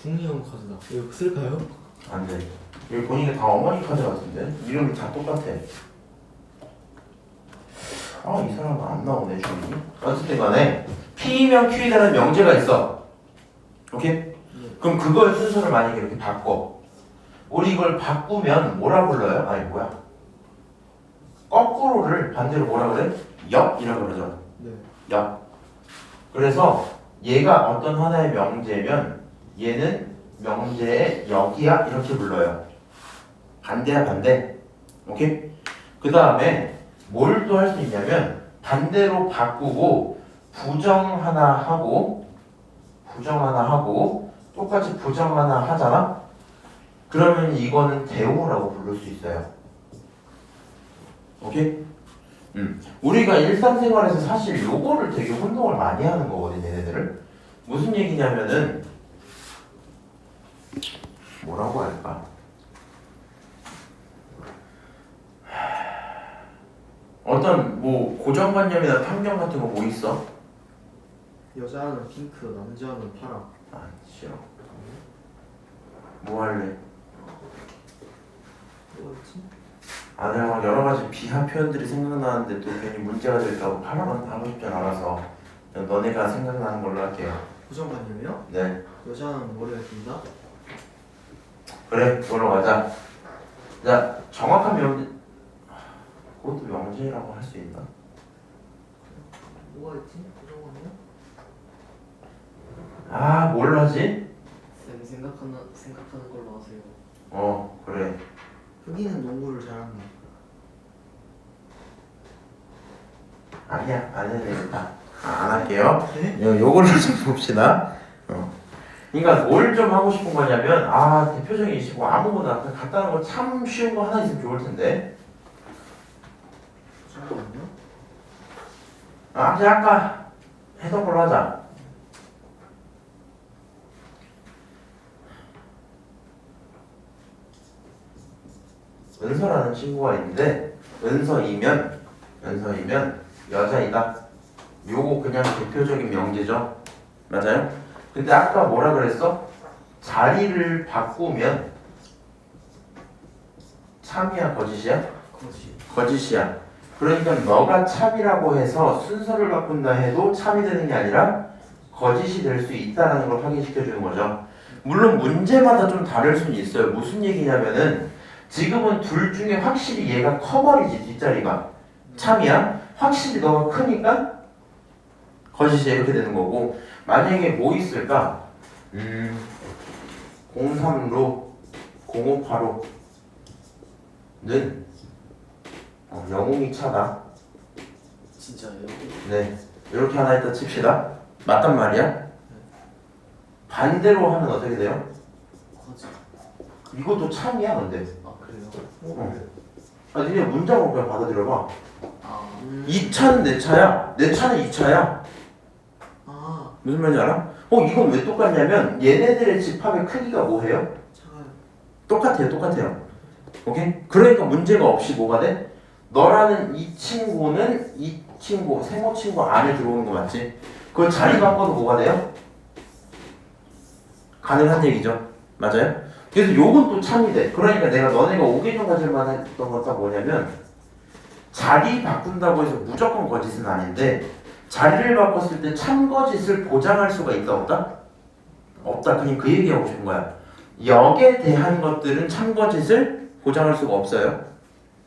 02형 카드다. 이거 쓸까요? 안돼. 여기 보니까 다 어머니 카드 같은데? 이름이 다 똑같아. 이 사람은 안 나오네 주인이. 어쨌든 간에 P명 Q이라는 명제가 있어. 오케이? 그럼 그거의 순서를 만약에 이렇게 바꿔. 우리 이걸 바꾸면 뭐라 불러요? 거꾸로를 반대로 뭐라 그래? 역이라 그러죠. 네. 역. 그래서 얘가 어떤 하나의 명제면 얘는 명제의 역이야 이렇게 불러요. 반대야 반대. 오케이? 그 다음에 뭘 또 할 수 있냐면 반대로 바꾸고 부정 하나 하고 똑같이 부정 하나 하잖아? 그러면 이거는 대우라고 부를 수 있어요. 오케이? 우리가 일상생활에서 사실 요거를 되게 혼동을 많이 하는 거거든 얘네들을. 무슨 얘기냐면은 뭐라고 할까? 어떤 뭐 고정관념이나 편견 같은 거 뭐 있어? 여자는 핑크, 남자는 파랑. 싫어. 뭐 할래? 뭐였지? 내가 막 여러 가지 비하 표현들이 생각나는데 또 괜히 문제가 될까 봐 하나만 하고 싶지 않아서 그냥 너네가 생각나는 걸로 할게요. 고정관념이요? 네. 여자는 머리가 길다? 그래, 그걸로 가자. 자, 정확한 명제. 그것도 명제라고 할 수 있나? 뭐가 있지? 고정관념? 뭘 하지? 쌤이 생각하는 걸로 하세요. 그래. 흑이는 농구를 잘한다. 아니야, 안 해도 되겠다. 안 할게요. 네? 요거를 좀 봅시다. 그러니까 뭘 좀 하고 싶은 거냐면 대표적인 이시고 아무거나 그냥 간단한 거 참 쉬운 거 하나 있으면 좋을 텐데. 잠깐만요. 그냥 아까 했던 걸로 하자. 은서라는 친구가 있는데 은서이면 여자이다. 요거 그냥 대표적인 명제죠. 맞아요? 근데 아까 뭐라 그랬어? 자리를 바꾸면 참이야 거짓이야? 거짓이야. 그러니까 너가 참이라고 해서 순서를 바꾼다 해도 참이 되는 게 아니라 거짓이 될 수 있다는 걸 확인시켜 주는 거죠. 물론 문제마다 좀 다를 수는 있어요. 무슨 얘기냐면은 지금은 둘 중에 확실히 얘가 커버리지 뒷자리가 참이야. 확실히 너가 크니까 거짓이야 이렇게 되는 거고 만약에 뭐 있을까? 03로 0585는 영웅이 차다. 진짜예요? 네 이렇게 하나 있다 칩시다. 맞단 말이야. 반대로 하면 어떻게 돼요? 거짓. 이것도 참이야 근데. 아 그래요? 니네 문장으로 그냥 받아들여봐. 아. 이 차는 내 차야. 내 차는 이 차야. 아 무슨 말인지 알아? 이건 왜 똑같냐면 얘네들의 집합의 크기가 뭐예요? 차가요. 똑같아요. 오케이? 그러니까 문제가 없이 뭐가 돼? 너라는 이 친구는 이 친구, 세모 친구 안에 들어오는 거 맞지? 그걸 자리 바꿔도 뭐가 돼요? 가능한 얘기죠. 맞아요? 그래서 요건 또 참이 돼. 그러니까 내가 너네가 오개종 가질만 했던 건 뭐냐면 자리 바꾼다고 해서 무조건 거짓은 아닌데 자리를 바꿨을 때 참거짓을 보장할 수가 있다 없다? 없다. 그냥 그 얘기하고 싶은 거야. 역에 대한 것들은 참거짓을 보장할 수가 없어요.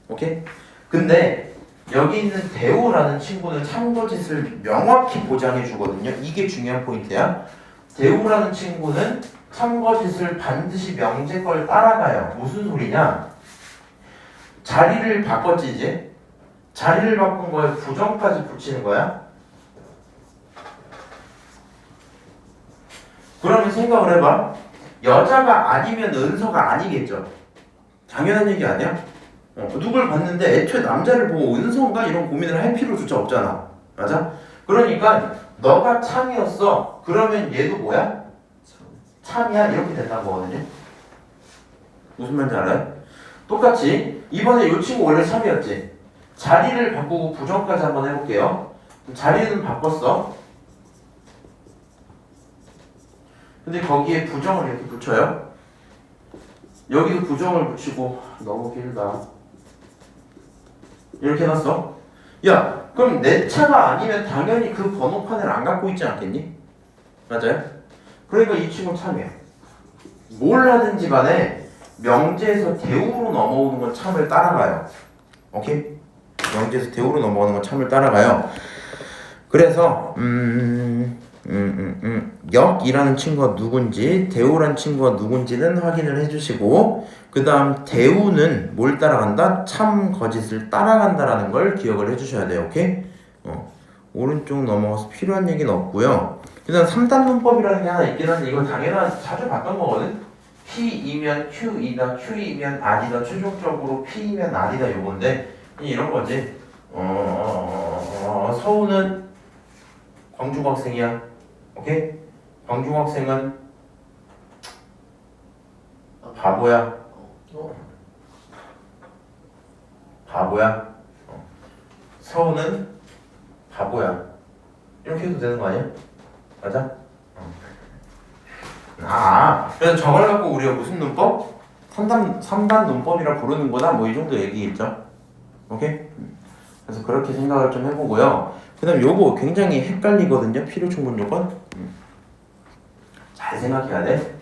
오케이? 근데 여기 있는 대우라는 친구는 참거짓을 명확히 보장해 주거든요. 이게 중요한 포인트야. 대우라는 친구는 참거짓을 반드시 명제 걸 따라가요. 무슨 소리냐? 자리를 바꿨지 이제? 자리를 바꾼 거에 부정까지 붙이는 거야. 그러면 생각을 해봐. 여자가 아니면 은서가 아니겠죠. 당연한 얘기 아니야? 누굴 봤는데 애초에 남자를 보고 은서인가 이런 고민을 할 필요조차 없잖아. 맞아? 그러니까 너가 참이었어. 그러면 얘도 뭐야? 참이야 이렇게 된다는 거거든요. 무슨 말인지 알아요? 똑같이 이번에 이 친구 원래 참이었지. 자리를 바꾸고 부정까지 한번 해볼게요. 자리는 바꿨어. 근데 거기에 부정을 이렇게 붙여요. 여기도 부정을 붙이고 너무 길다. 이렇게 해놨어. 야, 그럼 내 차가 아니면 당연히 그 번호판을 안 갖고 있지 않겠니? 맞아요? 그러니까 이 친구 참이야. 뭘 하든지 간에 명제에서 대우로 넘어오는 건 참을 따라가요. 오케이? 명제에서 대우로 넘어오는 건 참을 따라가요. 그래서 역이라는 친구가 누군지 대우라는 친구가 누군지는 확인을 해주시고 그 다음 대우는 뭘 따라간다? 참 거짓을 따라간다라는 걸 기억을 해주셔야 돼요. 오케이? 오른쪽 넘어가서 필요한 얘기는 없고요. 그 다음 3단 문법이라는 게 하나 있긴 한데 이건 당연한 자주 봤던 거거든. P이면 Q이다, Q이면 R이다, 최종적으로 P이면 R이다 요건데 이런 거지. 서우는 광중 학생이야. 오케이? 광중 학생은 바보야. 바보야. 서우는 바보야. 이렇게 해도 되는 거 아니야? 맞아? 그래서 저걸 갖고 우리가 무슨 문법? 3단 문법이라 부르는 거다 뭐 이 정도 얘기겠죠? 오케이? 그래서 그렇게 생각을 좀 해보고요. 그 다음 요거 굉장히 헷갈리거든요. 필요 충분 조건. 잘 생각해야 돼.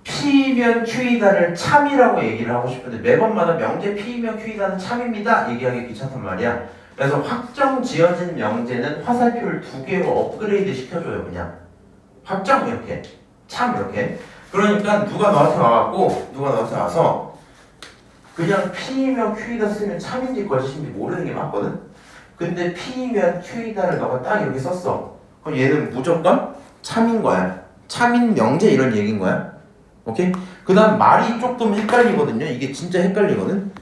P면 Q이다를 참이라고 얘기를 하고 싶은데 매번마다 명제 P면 Q이다는 참입니다 얘기하기 귀찮단 말이야. 그래서 확정 지어진 명제는 화살표를 2개로 업그레이드 시켜줘요. 그냥 확정 이렇게 참 이렇게. 그러니까 누가 너한테 와서 그냥 P면 Q이다 쓰면 참인지 거짓인지 모르는 게 맞거든. 근데 P이면 Q이다를 너가 딱 이렇게 썼어. 그럼 얘는 무조건 참인 거야. 참인 명제 이런 얘기인 거야. 오케이? 그 다음 말이 조금 헷갈리거든요. 이게 진짜 헷갈리거든.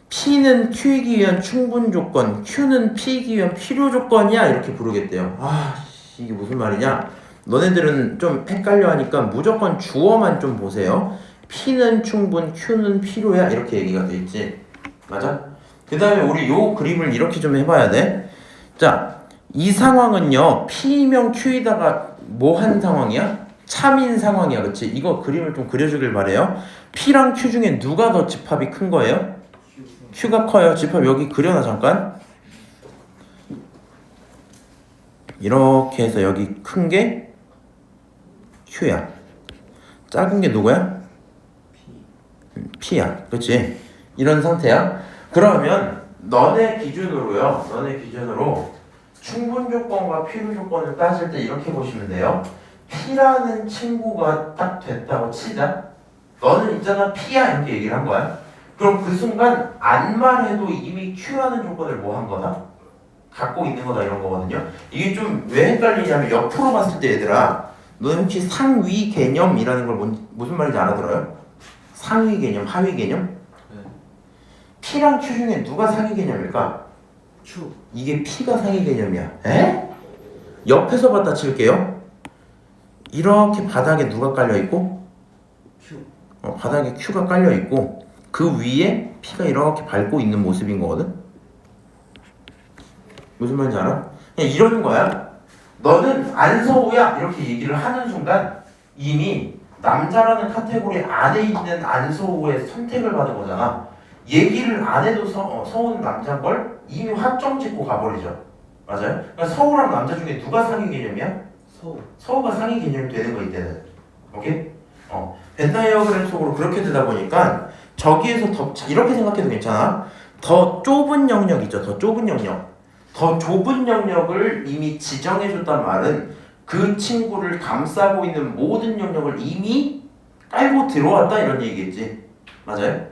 P는 Q이기 위한 충분 조건, Q는 P이기 위한 필요 조건이야 이렇게 부르겠대요. 아, 이게 무슨 말이냐? 너네들은 좀 헷갈려 하니까 무조건 주어만 좀 보세요. P는 충분, Q는 필요야 이렇게 얘기가 돼 있지. 맞아? 그 다음에 우리 요 그림을 이렇게 좀 해봐야 돼. 자, 이 상황은요 P면 Q이다가 뭐 한 상황이야? 참인 상황이야. 그치? 이거 그림을 좀 그려주길 바래요. P랑 Q 중에 누가 더 집합이 큰 거예요? Q가 커요. 집합 여기 그려놔 잠깐. 이렇게 해서 여기 큰 게 Q야. 작은 게 누구야? P야. 그치? 이런 상태야. 그러면 너네 기준으로요. 너네 기준으로 충분 조건과 필요 조건을 따질 때 이렇게 보시면 돼요. P라는 친구가 딱 됐다고 치자. 너는 있잖아 P야 이렇게 얘기를 한 거야. 그럼 그 순간 안 말해도 이미 Q라는 조건을 뭐 한 거다? 갖고 있는 거다 이런 거거든요. 이게 좀 왜 헷갈리냐면 옆으로 봤을 때 얘들아, 너는 혹시 상위 개념이라는 걸 무슨 말인지 알아들어요? 상위 개념, 하위 개념? 네. P랑 Q 중에 누가 상위 개념일까? Q. 이게 P가 상위 개념이야. 에? 옆에서 봤다 칠게요. 이렇게 바닥에 누가 깔려 있고? Q. 바닥에 Q가 깔려 있고 그 위에 P가 이렇게 밟고 있는 모습인 거거든. 무슨 말인지 알아? 그냥 이런 거야. 너는 안서우야 이렇게 얘기를 하는 순간 이미 남자라는 카테고리 안에 있는 안서우의 선택을 받은 거잖아. 얘기를 안 해도 서우는 남자인 걸 이미 확정 짓고 가버리죠. 맞아요? 그러니까 서우랑 남자 중에 누가 상위 개념이야? 서우. 서우가 상위 개념이 되는 거 이때는. 오케이? 벤 다이어그램 속으로 그렇게 되다 보니까 저기에서 더 이렇게 생각해도 괜찮아. 더 좁은 영역 있죠. 더 좁은 영역. 더 좁은 영역을 이미 지정해줬단 말은 그 친구를 감싸고 있는 모든 영역을 이미 깔고 들어왔다 이런 얘기겠지. 맞아요?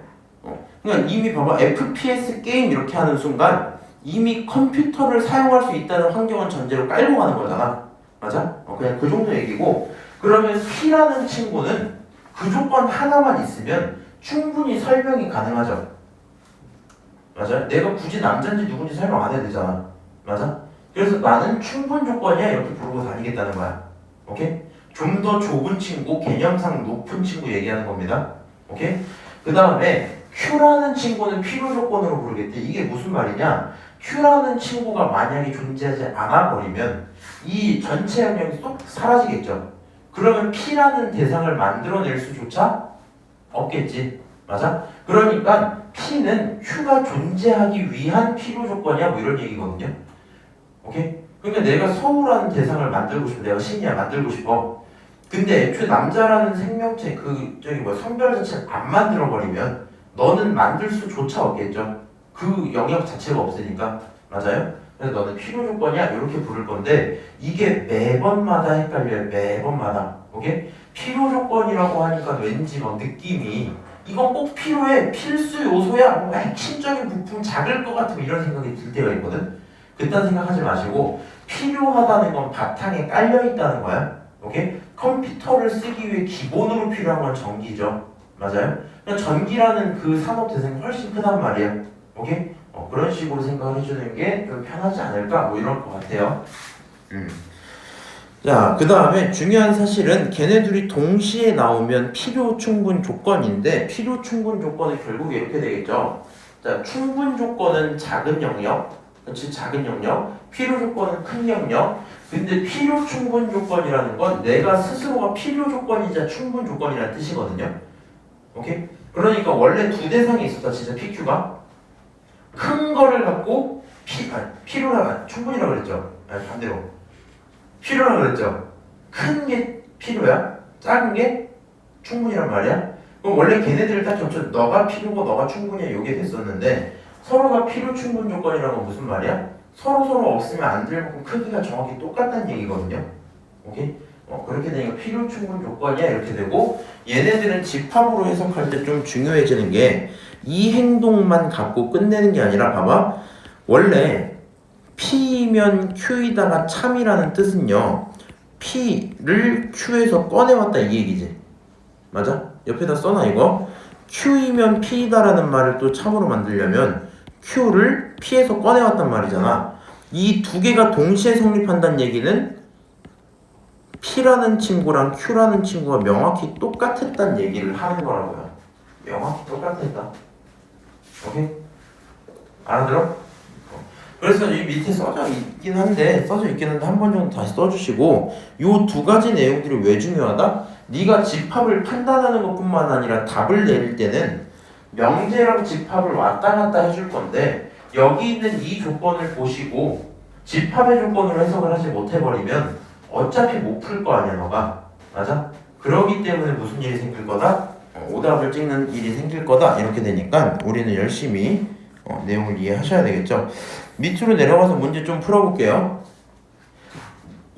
그러니까 이미 봐봐. FPS 게임 이렇게 하는 순간 이미 컴퓨터를 사용할 수 있다는 환경은 전제로 깔고 가는 거잖아. 맞아? 그냥 그 정도 얘기고, 그러면 P라는 친구는 그 조건 하나만 있으면 충분히 설명이 가능하죠. 맞아요? 내가 굳이 남자인지 누군지 설명 안 해도 되잖아. 맞아? 그래서 나는 충분 조건이야 이렇게 부르고 다니겠다는 거야. 오케이? 좀 더 좁은 친구, 개념상 높은 친구 얘기하는 겁니다. 오케이? 그 다음에 Q라는 친구는 필요 조건으로 부르겠대. 이게 무슨 말이냐? Q라는 친구가 만약에 존재하지 않아 버리면 이 전체 영역이 쏙 사라지겠죠. 그러면 P라는 대상을 만들어낼 수조차 없겠지. 맞아? 그러니까 P는 Q가 존재하기 위한 필요 조건이야 뭐 이런 얘기거든요. 오케이? 그러니까 내가 서우라는 대상을 만들고 싶어. 내가 신이야 만들고 싶어. 근데 애초에 남자라는 생명체 성별 자체를 안 만들어 버리면 너는 만들 수조차 없겠죠. 그 영역 자체가 없으니까. 맞아요? 그래서 너는 필요 조건이야 이렇게 부를 건데 이게 매번마다 헷갈려요. 매번마다. 오케이? 필요 조건이라고 하니까 왠지 막 느낌이 이건 꼭 필요해. 필수 요소야. 뭐 핵심적인 부품 작을 것 같은 이런 생각이 들 때가 있거든. 그딴 생각하지 마시고 필요하다는 건 바탕에 깔려 있다는 거야. 오케이? 컴퓨터를 쓰기 위해 기본으로 필요한 건 전기죠. 맞아요? 그러니까 전기라는 그 산업 대상이 훨씬 크단 말이야. 오케이? 그런 식으로 생각을 해주는 게 좀 편하지 않을까? 뭐 이럴 것 같아요. 자, 그 다음에 중요한 사실은 걔네들이 동시에 나오면 필요 충분 조건인데 필요 충분 조건은 결국 이렇게 되겠죠. 자, 충분 조건은 작은 영역, 그렇지? 작은 영역. 필요 조건은 큰 영역. 근데 필요 충분 조건이라는 건 내가 스스로가 필요 조건이자 충분 조건이라는 뜻이거든요. 오케이? 그러니까 원래 두 대상이 있었다 진짜 PQ가 큰 거를 갖고 충분이라고 그랬죠. 아니 반대로 필요라고 그랬죠. 큰 게 필요야. 작은 게 충분이란 말이야. 그럼 원래 걔네들을 딱 겹쳐 너가 필요고 너가 충분이야 이게 됐었는데 서로가 필요 충분 조건이라는 건 무슨 말이야? 서로 없으면 안 될 만큼 크기가 정확히 똑같다는 얘기거든요. 오케이? 그렇게 되니까 필요 충분 조건이야 이렇게 되고 얘네들은 집합으로 해석할 때 좀 중요해지는 게 이 행동만 갖고 끝내는 게 아니라 봐봐 원래 P면 Q이다가 참이라는 뜻은요, P를 Q에서 꺼내왔다 이 얘기지. 맞아? 옆에다 써놔 이거. Q이면 P이다라는 말을 또 참으로 만들려면 Q를 P에서 꺼내왔단 말이잖아. 이 두 개가 동시에 성립한다는 얘기는 P라는 친구랑 Q라는 친구가 명확히 똑같았다는 얘기를 하는 거라고요. 명확히 똑같았다. 오케이? 알아들어? 그래서 이 밑에 써져 있긴 한데 한 번 정도 다시 써주시고, 요 두 가지 내용들이 왜 중요하다? 네가 집합을 판단하는 것뿐만 아니라 답을 내릴 때는 명제랑 집합을 왔다 갔다 해줄 건데, 여기 있는 이 조건을 보시고 집합의 조건으로 해석을 하지 못해버리면 어차피 못 풀 거 아니야 너가. 맞아? 그러기 때문에 무슨 일이 생길 거다? 오답을 찍는 일이 생길 거다. 이렇게 되니까 우리는 열심히 내용을 이해하셔야 되겠죠. 밑으로 내려가서 문제 좀 풀어볼게요.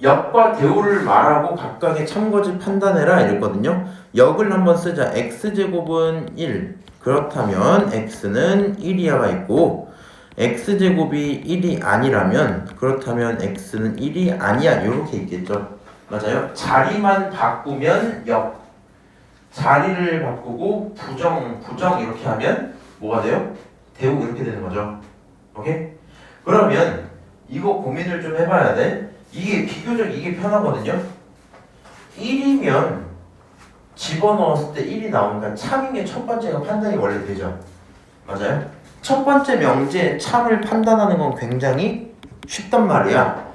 역과 대우를 말하고 각각의 참거짓 판단해라 이랬거든요. 역을 한번 쓰자. x제곱은 1. 그렇다면 x는 1이야가 있고, x제곱이 1이 아니라면 그렇다면 x는 1이 아니야 이렇게 있겠죠. 맞아요? 자리만 바꾸면 역, 자리를 바꾸고 부정 이렇게 하면 뭐가 돼요? 대우 이렇게 되는 거죠. 오케이? 그러면 이거 고민을 좀 해봐야 돼. 이게 비교적 이게 편하거든요. 1이면 집어넣었을 때 1이 나오니까 참인 게 첫 번째가 판단이 원래 되죠. 맞아요? 첫 번째 명제 참을 판단하는 건 굉장히 쉽단 말이야.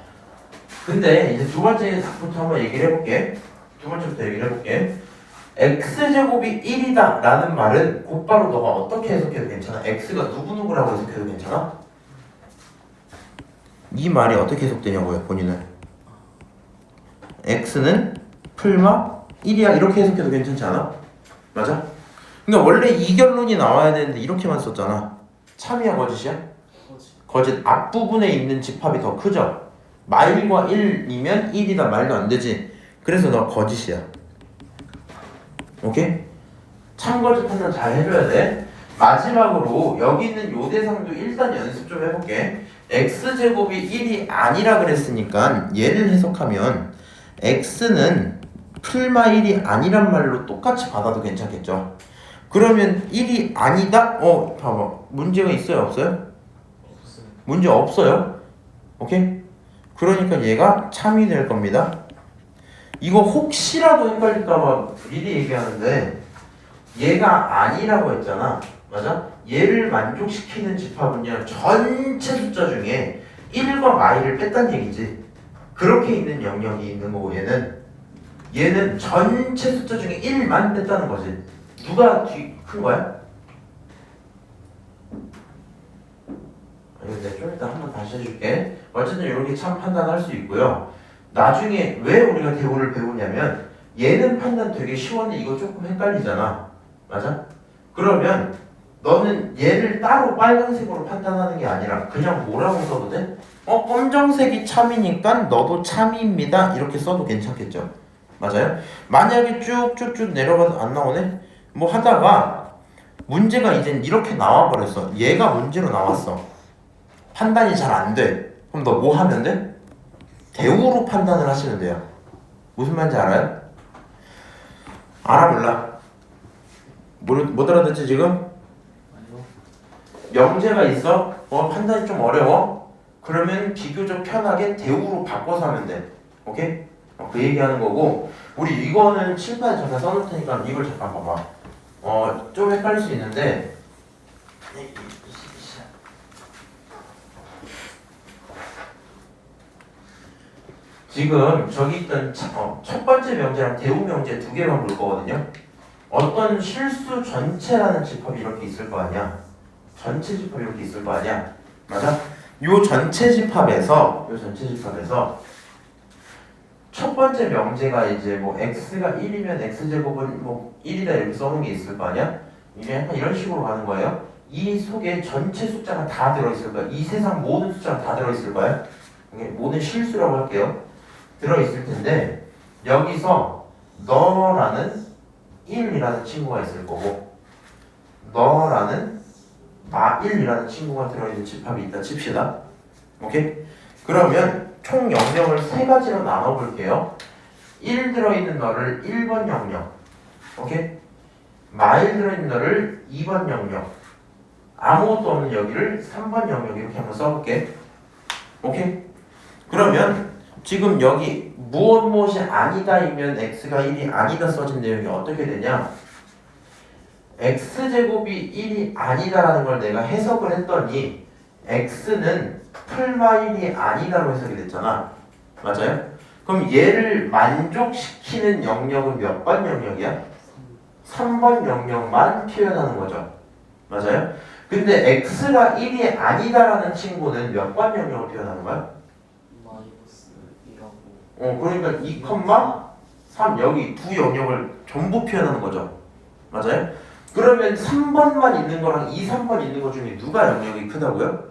근데 이제 두 번째부터 한번 얘기를 해볼게. 두 번째부터 얘기를 해볼게. x제곱이 1이다 라는 말은 곧바로 너가 어떻게 해석해도 괜찮아? x가 누구누구라고 해석해도 괜찮아? 이 말이 어떻게 해석되냐고요, 본인은. x는 풀마 1이야 이렇게 해석해도 괜찮지 않아? 맞아? 그러니까 원래 이 결론이 나와야 되는데 이렇게만 썼잖아. 참이야 거짓이야? 거짓. 앞부분에 있는 집합이 더 크죠? 마일과 1이면 1이다 말도 안 되지. 그래서 너 거짓이야. 오케이? 참거짓 판단 잘 해줘야 돼. 마지막으로 여기 있는 요 대상도 일단 연습 좀 해볼게. x제곱이 1이 아니라 그랬으니까 얘를 해석하면 x는 풀마 1이 아니란 말로 똑같이 받아도 괜찮겠죠. 그러면 1이 아니다? 봐봐. 문제가 있어요 없어요? 없어요. 문제 없어요. 오케이? 그러니까 얘가 참이 될 겁니다. 이거 혹시라도 헷갈릴까봐 미리 얘기하는데, 얘가 아니라고 했잖아. 맞아? 얘를 만족시키는 집합은요, 전체 숫자 중에 1과 마이를 뺐단 얘기지. 그렇게 있는 영역이 있는 거고, 얘는 전체 숫자 중에 1만 뺐다는 거지. 누가 큰 거야? 이거 내가 좀 이따 한번 다시 해줄게. 어쨌든 이렇게 참 판단할 수 있고요. 나중에 왜 우리가 대우를 배우냐면, 얘는 판단 되게 쉬웠는데 이거 조금 헷갈리잖아. 맞아? 그러면 너는 얘를 따로 빨간색으로 판단하는 게 아니라 그냥 뭐라고 써도 돼? 검정색이 참이니까 너도 참입니다 이렇게 써도 괜찮겠죠. 맞아요? 만약에 쭉쭉쭉 내려가서 안 나오네? 뭐 하다가 문제가 이젠 이렇게 나와버렸어. 얘가 문제로 나왔어. 판단이 잘 안 돼. 그럼 너 뭐 하면 돼? 대우로 판단을 하시면 돼요. 무슨 말인지 알아요? 알아 몰라? 못 알아듣지 지금? 아니요. 명제가 있어? 판단이 좀 어려워? 그러면 비교적 편하게 대우로 바꿔서 하면 돼. 오케이? 그 얘기하는 거고, 우리 이거는 칠판에 잠깐 써놓을 테니까 이걸 잠깐 봐봐. 좀 헷갈릴 수 있는데, 지금 저기 있던 첫 번째 명제랑 대우 명제 두 개만 볼 거거든요. 어떤 실수 전체라는 집합이 이렇게 있을 거 아니야. 전체 집합이 이렇게 있을 거 아니야. 맞아? 요 전체 집합에서 첫 번째 명제가 이제 뭐 x가 1이면 x제곱은 뭐 1이다 이렇게 써놓은 게 있을 거 아니야? 이게 약간 이런 식으로 가는 거예요. 이 속에 전체 숫자가 다 들어있을 거야. 이 세상 모든 숫자가 다 들어있을 거야. 이게 모든 실수라고 할게요. 들어있을 텐데, 여기서 너라는 1이라는 친구가 있을 거고, 너라는 마1이라는 친구가 들어있는 집합이 있다 칩시다. 오케이? 그러면 총 영역을 세 가지로 나눠볼게요. 1 들어있는 너를 1번 영역, 오케이? 마일 들어있는 너를 2번 영역, 아무것도 없는 여기를 3번 영역 이렇게 한번 써볼게. 오케이? 그러면 지금 여기 무엇이 아니다이면 x가 1이 아니다 써진 내용이 어떻게 되냐? x제곱이 1이 아니다라는 걸 내가 해석을 했더니 x는 풀마 1이 아니다로 해석이 됐잖아. 맞아요? 그럼 얘를 만족시키는 영역은 몇 번 영역이야? 3번 영역만 표현하는 거죠. 맞아요? 근데 x가 1이 아니다라는 친구는 몇 번 영역을 표현하는 거야? 마이너스 1하고 그러니까 2,3 여기 두 영역을 전부 표현하는 거죠. 맞아요? 그러면 3번만 있는 거랑 2, 3번 있는 것 중에 누가 영역이 크다고요?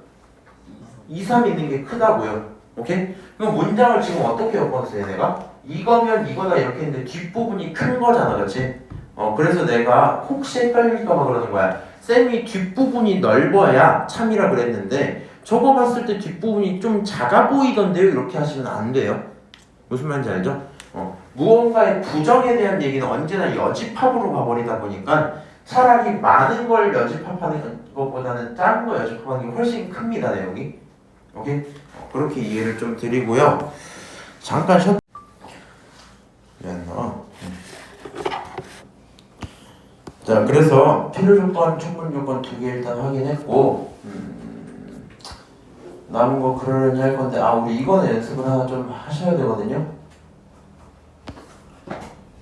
2, 3 있는 게 크다고요. 오케이? 그럼 문장을 지금 어떻게 엮었어요, 내가? 이거면 이거다 이렇게 했는데 뒷부분이 큰 거잖아, 그렇지? 그래서 내가 혹시 헷갈릴까봐 그러는 거야. 쌤이 뒷부분이 넓어야 참이라 그랬는데 저거 봤을 때 뒷부분이 좀 작아 보이던데요? 이렇게 하시면 안 돼요. 무슨 말인지 알죠? 무언가의 부정에 대한 얘기는 언제나 여집합으로 가버리다 보니까 차라리 많은 걸 여집합하는 것보다는 작은 거 여집합하는 게 훨씬 큽니다, 내용이. 오케이? 그렇게 이해를 좀 드리고요. 잠깐 쉬었... 자, 그래서 필요 조건, 충분 조건 두 개 일단 확인했고, 남은 거 그러려니 할 건데, 우리 이거는 연습을 하나 좀 하셔야 되거든요.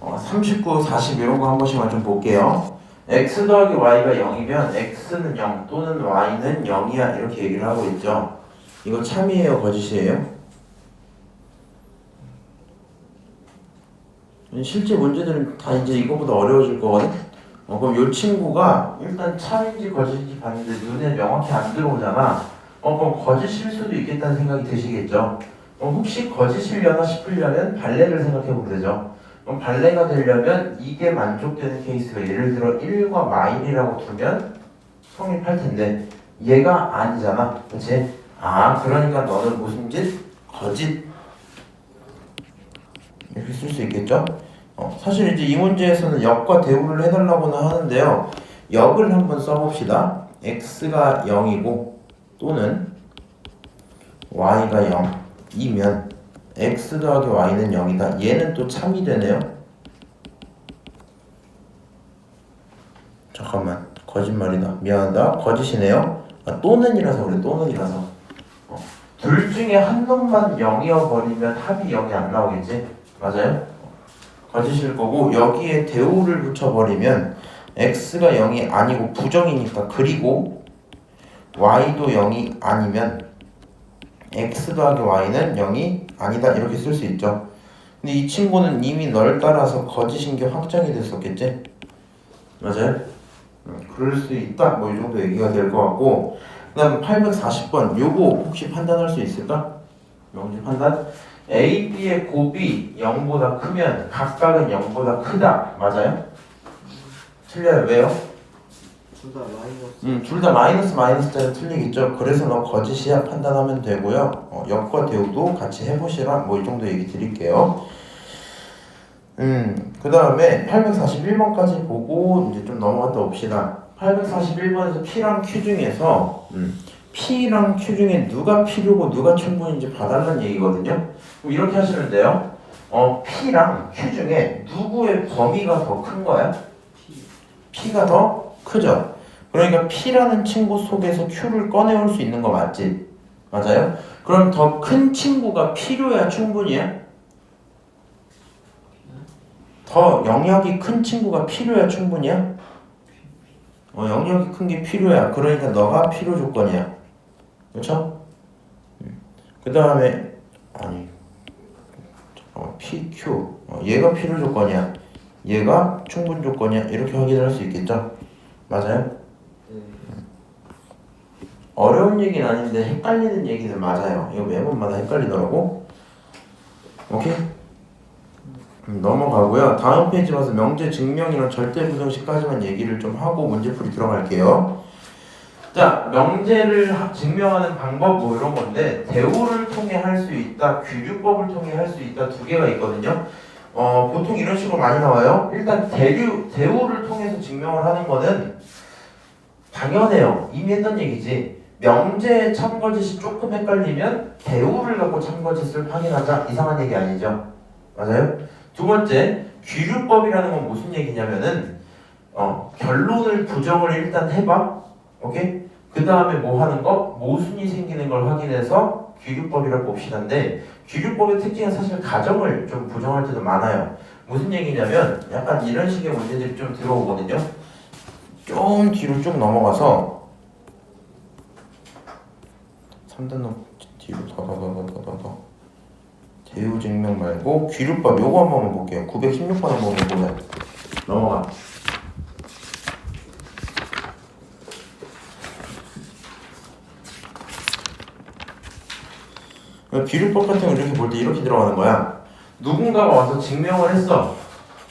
39, 40 이런 거 한 번씩만 좀 볼게요. x 더하기 y가 0이면 x는 0 또는 y는 0이야 이렇게 얘기를 하고 있죠. 이거 참이에요, 거짓이에요? 실제 문제들은 다 이제 이거보다 어려워질 거거든? 그럼 이 친구가 일단 참인지 거짓인지 봤는데 눈에 명확히 안 들어오잖아. 그럼 거짓일 수도 있겠다는 생각이 드시겠죠? 혹시 거짓이려나 싶으려면 발레를 생각해 보면 되죠. 그럼 발레가 되려면 이게 만족되는 케이스가 예를 들어 1과 마일이라고 두면 성립할 텐데 얘가 아니잖아. 그치? 그러니까 너는 무슨 짓? 거짓. 이렇게 쓸 수 있겠죠? 사실 이제 이 문제에서는 역과 대우를 해달라고는 하는데요. 역을 한번 써봅시다. x가 0이고 또는 y가 0이면 x 더하기 y는 0이다. 얘는 또 참이 되네요. 잠깐만, 거짓말이다. 미안하다. 거짓이네요. 또는이라서 그래. 또는이라서. 둘 중에 한 놈만 0이어 버리면 합이 0이 안 나오겠지? 맞아요? 거짓일 거고 여기에 대우를 붙여버리면 x가 0이 아니고 부정이니까 그리고 y도 0이 아니면 x 더하기 y는 0이 아니다 이렇게 쓸 수 있죠. 근데 이 친구는 이미 널 따라서 거짓인 게 확정이 됐었겠지? 맞아요? 그럴 수 있다 뭐 이 정도 얘기가 될 것 같고 그 다음 840번 요거 혹시 판단할 수 있을까? 명시 판단 A, B의 곱이 0보다 크면 각각은 0보다 크다. 맞아요? 틀려요. 왜요? 둘 다 마이너스 둘 다 마이너스짜리 틀리겠죠. 그래서 너 거짓이야 판단하면 되고요. 역과 대우도 같이 해보시라. 뭐 이 정도 얘기 드릴게요. 그 다음에 841번까지 보고 이제 좀 넘어갔다 옵시다. 841번에서 P랑 Q 중에서 P랑 Q 중에 누가 필요고 누가 충분인지 봐달라는 얘기거든요. 그럼 이렇게 하시면 돼요. P랑 Q 중에 누구의 범위가 더 큰 거야? P가 더 크죠. 그러니까 P라는 친구 속에서 Q를 꺼내올 수 있는 거 맞지? 맞아요? 그럼 더 큰 친구가 필요야 충분이야? 더 영역이 큰 친구가 필요야 충분이야? 영역이 큰 게 필요야. 그러니까 너가 필요 조건이야. 그렇죠? 그 다음에 PQ 얘가 필요 조건이야. 얘가 충분 조건이야. 이렇게 확인할 수 있겠죠? 맞아요? 어려운 얘기는 아닌데 헷갈리는 얘기는 맞아요. 이거 매번마다 헷갈리더라고. 오케이? 넘어가고요. 다음 페이지 봐서 명제 증명이랑 절대 부정식까지만 얘기를 좀 하고 문제풀이 들어갈게요. 자, 명제를 증명하는 방법 뭐 이런 건데 대우를 통해 할 수 있다, 규류법을 통해 할 수 있다 두 개가 있거든요. 보통 이런 식으로 많이 나와요. 일단 대우를 통해서 증명을 하는 거는 당연해요. 이미 했던 얘기지. 명제의 참거짓이 조금 헷갈리면 대우를 갖고 참거짓을 확인하자. 이상한 얘기 아니죠? 맞아요? 두 번째, 규류법이라는 건 무슨 얘기냐면은 결론을 부정을 일단 해봐. 오케이? 그 다음에 뭐 하는 거? 모순이 생기는 걸 확인해서 규류법이라고 봅시다인데 규류법의 특징은 사실 가정을 좀 부정할 때도 많아요. 무슨 얘기냐면 약간 이런 식의 문제들이 좀 들어오거든요. 좀 뒤로 쭉 넘어가서 3단 뒤로 더 대우 증명 말고 규류법 요거 한번 볼게요. 916번 한번 보면 넘어가. 규류법 같은 거 이렇게 볼 때 이렇게 들어가는 거야. 누군가가 와서 증명을 했어.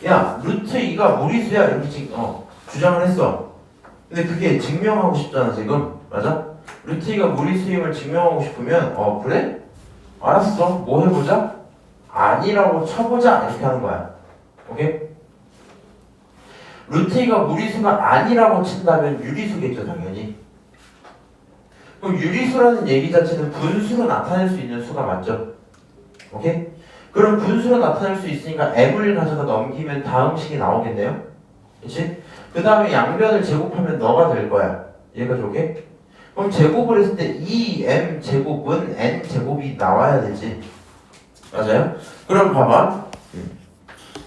야, 루트 2가 무리수야. 이렇게 주장을 했어. 근데 그게 증명하고 싶잖아, 지금. 맞아? 루트 2가 무리수임을 증명하고 싶으면, 그래? 알았어. 뭐 해보자? 아니라고 쳐보자. 이렇게 하는 거야. 오케이? 루트 2가 무리수가 아니라고 친다면 유리수겠죠, 당연히. 그럼 유리수라는 얘기 자체는 분수로 나타낼 수 있는 수가 맞죠? 오케이? 그럼 분수로 나타낼 수 있으니까 m을 가져다 넘기면 다음 식이 나오겠네요? 그치? 그 다음에 양변을 제곱하면 너가 될 거야. 얘가 저게? 그럼 제곱을 했을 때 2m 제곱은 n 제곱이 나와야 되지. 맞아요? 그럼 봐봐.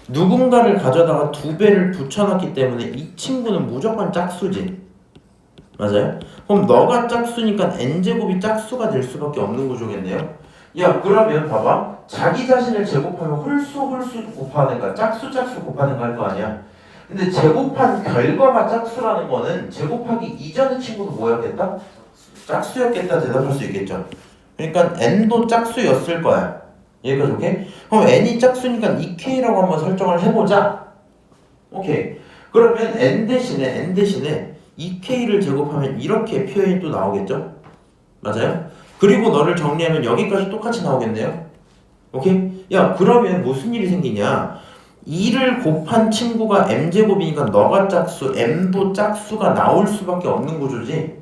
누군가를 가져다가 2배를 붙여놨기 때문에 이 친구는 무조건 짝수지. 맞아요? 그럼 너가 짝수니까 n제곱이 짝수가 될 수밖에 없는 구조겠네요. 야, 그러면 봐봐. 자기 자신을 제곱하면 홀수 곱하는 거야. 짝수 곱하는 거 할 거 아니야. 근데 제곱한 결과가 짝수라는 거는 제곱하기 이전의 친구도 뭐였겠다? 짝수였겠다 대답할 수 있겠죠. 그러니까 n도 짝수였을 거야. 얘가 좋게? 그럼 n이 짝수니까 2k라고 한번 설정을 해보자. 오케이. 그러면 n 대신에 2k를 제곱하면 이렇게 표현이 또 나오겠죠? 맞아요? 그리고 너를 정리하면 여기까지 똑같이 나오겠네요? 오케이? 야, 그러면 무슨 일이 생기냐? 2를 곱한 친구가 m제곱이니까 너가 짝수, m도 짝수가 나올 수밖에 없는 구조지?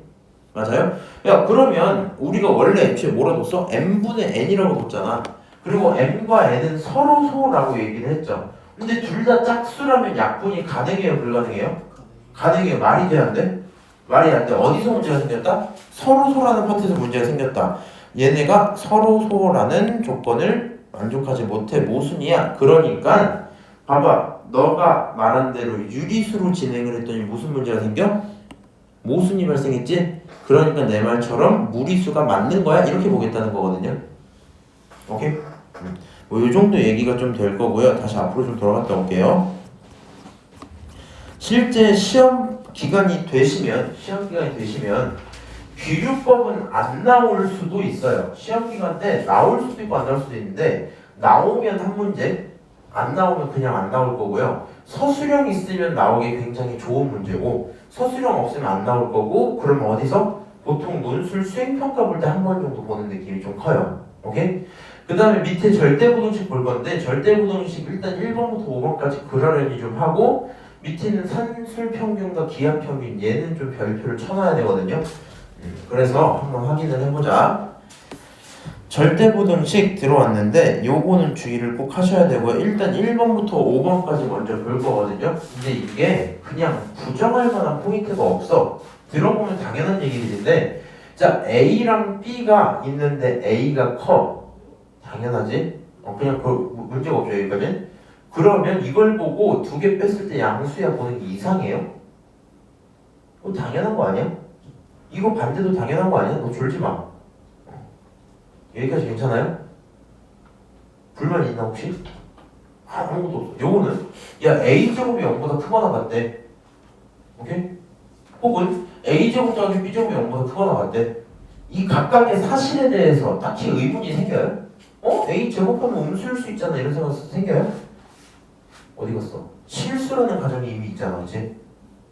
맞아요? 야, 그러면 우리가 원래 애초에 뭐라 뒀어? m분의 n이라고 뒀잖아. 그리고 m과 n은 서로 소라고 얘기를 했죠. 근데 둘 다 짝수라면 약분이 가능해요? 불가능해요? 가능해요. 말이 돼? 안 돼? 말이 안 돼. 어디서 문제가 생겼다? 서로소라는 파트에서 문제가 생겼다. 얘네가 서로소라는 조건을 만족하지 못해. 모순이야. 그러니까 봐봐. 너가 말한 대로 유리수로 진행을 했더니 무슨 문제가 생겨? 모순이 발생했지? 그러니까 내 말처럼 무리수가 맞는 거야? 이렇게 보겠다는 거거든요. 오케이? 뭐 이 정도 얘기가 좀 될 거고요. 다시 앞으로 좀 돌아갔다 올게요. 실제 시험 기간이 되시면 규류법은 안 나올 수도 있어요. 시험 기간 때 나올 수도 있고 안 나올 수도 있는데 나오면 한 문제, 안 나오면 그냥 안 나올 거고요. 서술형 있으면 나오기 굉장히 좋은 문제고 서술형 없으면 안 나올 거고 그럼 어디서? 보통 논술 수행평가 볼 때 한 번 정도 보는 느낌이 좀 커요. 오케이? 그 다음에 밑에 절대부동식 볼 건데 절대부동식 일단 1번부터 5번까지 그러려니 좀 하고 밑에는 산술평균과 기하평균 얘는 좀 별표를 쳐놔야 되거든요. 그래서 한번 확인을 해보자. 절대부등식 들어왔는데 요거는 주의를 꼭 하셔야 되고요. 일단 1번부터 5번까지 먼저 볼 거거든요. 근데 이게 그냥 부정할 만한 포인트가 없어. 들어보면 당연한 얘기들인데 자 A랑 B가 있는데 A가 커. 당연하지? 그냥 그 문제가 없죠 여기까지. 그러면 이걸 보고 2개 뺐을 때 양수야 보는 게 이상해요? 그거 당연한 거 아니야? 이거 반대도 당연한 거 아니야? 너 졸지 마. 여기까지 괜찮아요? 불만 있나 혹시? 아무것도 없어. 요거는 야 A제곱이 0보다 크거나 같대. 오케이? 혹은 A제곱 더하기 B제곱이 0보다 크거나 같대. 이 각각의 사실에 대해서 딱히 의문이 생겨요? A제곱하면 음수일 수 있잖아 이런 생각 생겨요? 어디 갔어? 실수라는 가정이 이미 있잖아, 그치?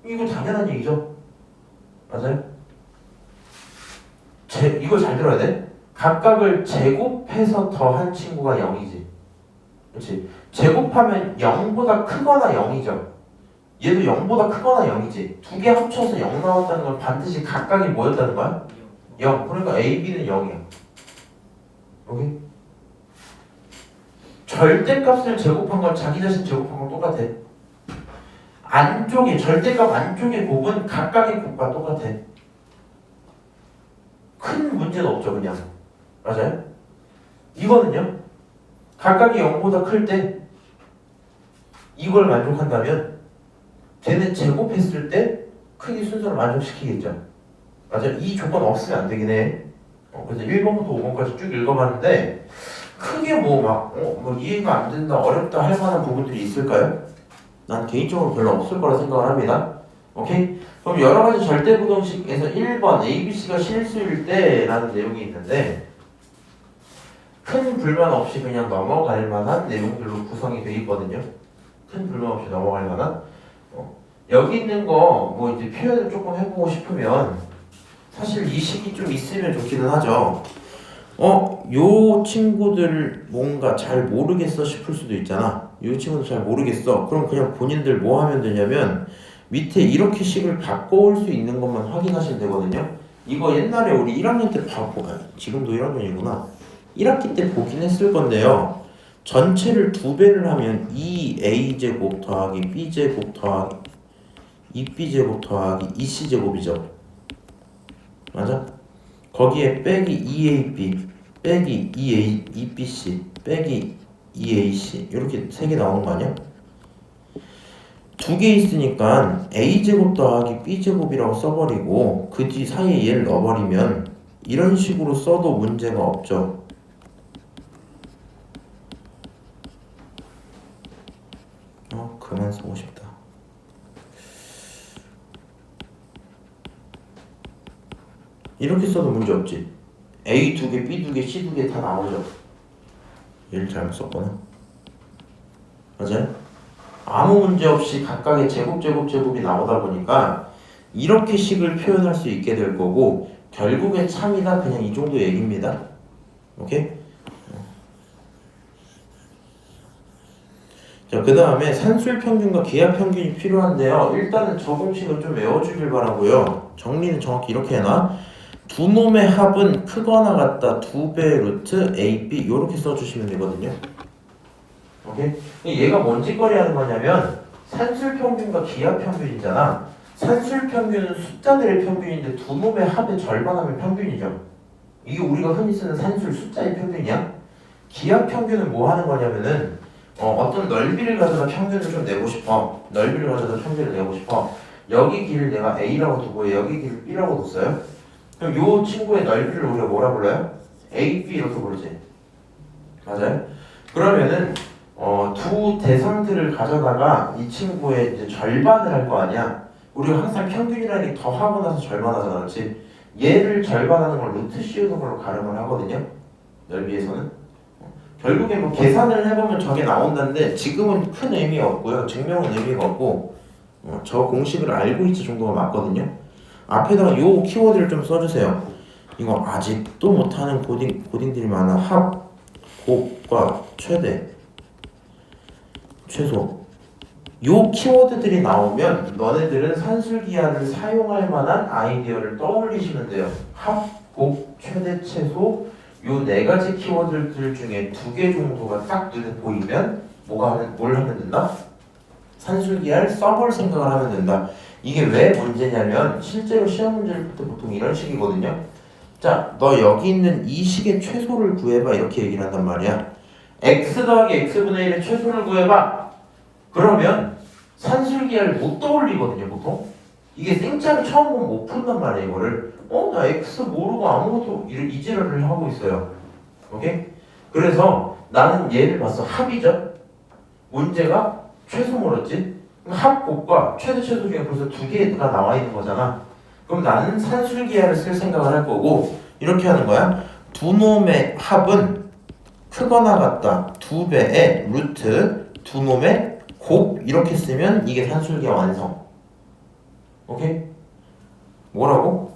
이거 당연한 얘기죠? 맞아요? 이거 잘 들어야 돼. 각각을 제곱해서 더한 친구가 0이지. 그렇지? 제곱하면 0보다 크거나 0이죠. 얘도 0보다 크거나 0이지. 두 개 합쳐서 0 나왔다는 건 반드시 각각이 뭐였다는 거야? 0. 그러니까 A, B는 0이야. 오케이? 절대값을 제곱한 건 자기 자신 제곱한 건 똑같아. 안쪽에 절대값 안쪽의 곱은 각각의 곱과 똑같아. 큰 문제는 없죠, 그냥. 맞아요? 이거는요. 각각이 0보다 클 때 이걸 만족한다면 걔는 제곱했을 때 크기 순서를 만족시키겠죠. 맞아요? 이 조건 없으면 안 되긴 해. 그래서 1번부터 5번까지 쭉 읽어봤는데 크게 뭐 이해가 안 된다, 어렵다 할 만한 부분들이 있을까요? 난 개인적으로 별로 없을 거라 생각을 합니다. 오케이? 그럼 여러 가지 절대부동식에서 1번 ABC가 실수일 때 라는 내용이 있는데 큰 불만 없이 그냥 넘어갈 만한 내용들로 구성이 되어 있거든요. 큰 불만 없이 넘어갈 만한 여기 있는 거 뭐 이제 표현을 조금 해보고 싶으면 사실 이 식이 좀 있으면 좋기는 하죠. 요 친구들 뭔가 잘 모르겠어 싶을 수도 있잖아. 요 친구들 잘 모르겠어. 그럼 그냥 본인들 뭐 하면 되냐면 밑에 이렇게 식을 바꿔올 수 있는 것만 확인하시면 되거든요. 이거 옛날에 우리 1학년 때 지금도 1학년이구나. 1학기 때 보긴 했을 건데요. 전체를 2배를 하면 2a제곱 더하기 b제곱 더하기 2b제곱 더하기 2c제곱이죠. 맞아? 거기에 빼기 2ab 빼기 2bc 빼기 2ac 이렇게 3개 나오는 거 아니야? 2개 있으니까 a제곱 더하기 b제곱이라고 써버리고 그 뒤 사이에 얘를 넣어버리면 이런 식으로 써도 문제가 없죠. 그만 쓰고 싶다. 이렇게 써도 문제 없지. A 2개, B 2개, C 2개 다 나오죠. 얘를 잘못 썼거나. 맞아요? 아무 문제 없이 각각의 제곱이 나오다 보니까 이렇게 식을 표현할 수 있게 될 거고 결국에 참이다 그냥 이 정도 얘기입니다. 오케이? 자, 그 다음에 산술평균과 기하평균이 필요한데요. 일단은 저 공식은 좀 외워주길 바라고요. 정리는 정확히 이렇게 해놔. 두 놈의 합은 크거나 같다 2배 루트 AB 이렇게 써주시면 되거든요. 오케이? 얘가 뭔 짓거리 하는 거냐면 산술평균과 기하평균이잖아. 산술평균은 숫자들의 평균인데 두 놈의 합의 절반하면 평균이죠. 이게 우리가 흔히 쓰는 산술 숫자의 평균이야. 기하평균은 뭐 하는 거냐면은 어떤 넓이를 가져다 평균을 좀 내고 싶어. 넓이를 가져다 평균을 내고 싶어. 여기 길을 내가 A라고 두고 여기 길을 B라고 뒀어요. 그럼 요 친구의 넓이를 우리가 뭐라 불러요? AB 이렇게 부르지. 맞아요? 그러면은 두 대상들을 가져다가 이 친구의 이제 절반을 할 거 아니야. 우리가 항상 평균이라는 게 더하고 나서 절반하잖아, 그렇지? 얘를 절반하는 걸 루트 씌우는 걸로 가름을 하거든요. 넓이에서는. 결국에 뭐 계산을 해보면 저게 나온다는데 지금은 큰 의미가 없고요. 증명은 의미가 없고 저 공식을 알고 있지 정도가 맞거든요. 앞에다가 요 키워드를 좀 써주세요. 이거 아직도 못하는 고딩들이 많아. 합, 곱과 최대, 최소. 요 키워드들이 나오면 너네들은 산술기하를 사용할 만한 아이디어를 떠올리시면 돼요. 합, 곱, 최대, 최소 요 네 가지 키워드들 중에 2개 정도가 딱 눈에 보이면 뭘 하면 된다? 산술기하를 써볼 생각을 하면 된다. 이게 왜 문제냐면 실제로 시험 문제를 풀 때 보통 이런 식이거든요. 자, 너 여기 있는 이 식의 최소를 구해봐 이렇게 얘기를 한단 말이야. x 더하기 x분의 1의 최소를 구해봐. 그러면 산술기하를 못 떠올리거든요 보통. 이게 생짜를 처음 보면 못 푼단 말이야 이거를. 나 x 모르고 아무것도 이 지랄을 하고 있어요. 오케이? 그래서 나는 얘를 봤어. 합이죠. 문제가 최소 물었지. 합, 곱과 최대, 최소 중에 벌써 2개가 나와 있는 거잖아. 그럼 나는 산술기하를 쓸 생각을 할 거고 이렇게 하는 거야. 두 놈의 합은 크거나 같다 2배의 루트 두 놈의 곱 이렇게 쓰면 이게 산술기하 완성. 오케이? 뭐라고?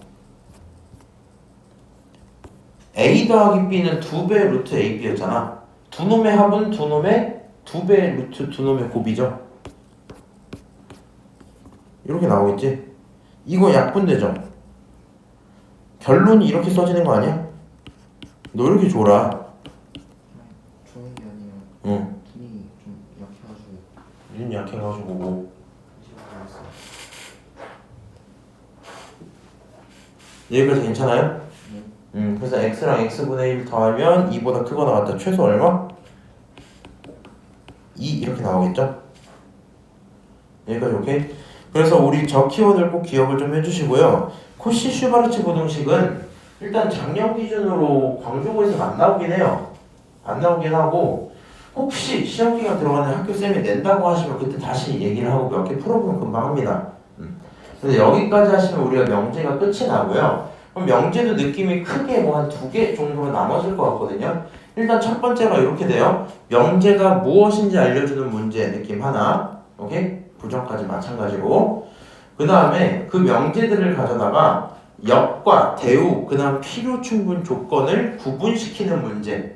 A 더하기 B는 2배 루트 AB였잖아. 두 놈의 합은 두 놈의 2배 루트 두 놈의 곱이죠. 이렇게 나오겠지? 이거 약분되죠? 결론이 이렇게 써지는 거 아니야? 너 이렇게 줘라. 좋은 게 아니라 응. 눈이 좀 약해가지고 눈 약해가지고 뭐. 여기까지 괜찮아요? 그래서 x랑 x분의 1 더하면 2보다 크거나 같다. 최소 얼마? 2 이렇게 나오겠죠? 여기까지 오케이? 그래서 우리 저 키워드를 꼭 기억을 좀 해주시고요. 코시 슈바르츠 부등식은 일단 작년 기준으로 광주고에서 안 나오긴 해요. 안 나오긴 하고 혹시 시험기간 들어가는 학교쌤이 낸다고 하시면 그때 다시 얘기를 하고 몇 개 풀어보면 금방 합니다. 근데 여기까지 하시면 우리가 명제가 끝이 나고요. 그럼 명제도 느낌이 크게 뭐 한 2개 정도로 나눠질 것 같거든요. 일단 첫 번째가 이렇게 돼요. 명제가 무엇인지 알려주는 문제 느낌 하나. 오케이? 부정까지 마찬가지로. 그 다음에 그 명제들을 가져다가 역과 대우, 그 다음 필요 충분 조건을 구분시키는 문제로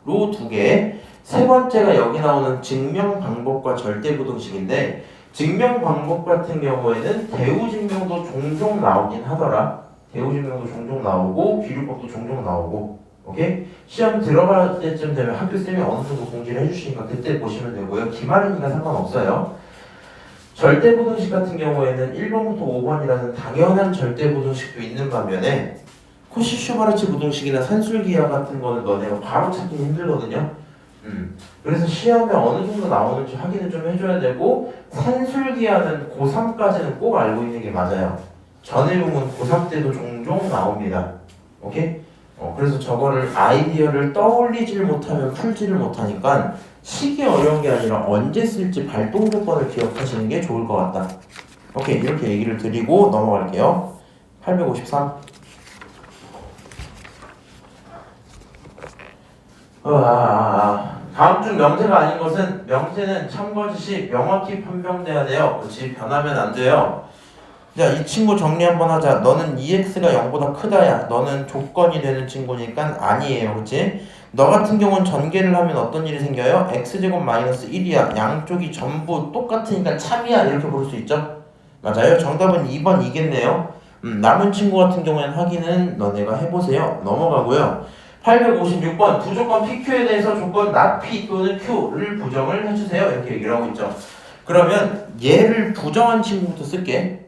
2개. 세 번째가 여기 나오는 증명 방법과 절대 부등식인데 증명 방법 같은 경우에는 대우 증명도 종종 나오긴 하더라. 대우 증명도 종종 나오고 비율법도 종종 나오고. 오케이? 시험 들어갈 때쯤 되면 학교쌤이 어느 정도 공지를 해주시니까 그때 보시면 되고요. 기말이니까 상관없어요. 절대부등식 같은 경우에는 1번부터 5번이라는 당연한 절대부등식도 있는 반면에 코시 슈바르츠 부등식이나 산술기하 같은 거는 너네가 바로 찾기 힘들거든요. 그래서 시험에 어느 정도 나오는지 확인을 좀 해줘야 되고 산술기하는 고3까지는 꼭 알고 있는 게 맞아요. 전해용은 고3 때도 종종 나옵니다. 오케이? 그래서 저거를 아이디어를 떠올리질 못하면 풀지를 못하니까 시기 어려운 게 아니라 언제 쓸지 발동 조건을 기억하시는 게 좋을 것 같다. 오케이, 이렇게 얘기를 드리고 넘어갈게요. 853. 다음 중 명제가 아닌 것은 명제는 참고 지시 명확히 판명돼야 돼요. 그렇지, 변하면 안 돼요. 자, 이 친구 정리 한번 하자. 너는 2x가 0보다 크다야. 너는 조건이 되는 친구니까 아니에요. 그렇지? 너 같은 경우는 전개를 하면 어떤 일이 생겨요? x제곱 마이너스 1이야. 양쪽이 전부 똑같으니까 참이야. 이렇게 부를 수 있죠? 맞아요. 정답은 2번 이겠네요. 남은 친구 같은 경우에는 확인은 너네가 해보세요. 넘어가고요. 856번 부조건 PQ에 대해서 조건 not P 또는 Q를 부정을 해주세요. 이렇게 얘기를 하고 있죠. 그러면 얘를 부정한 친구부터 쓸게.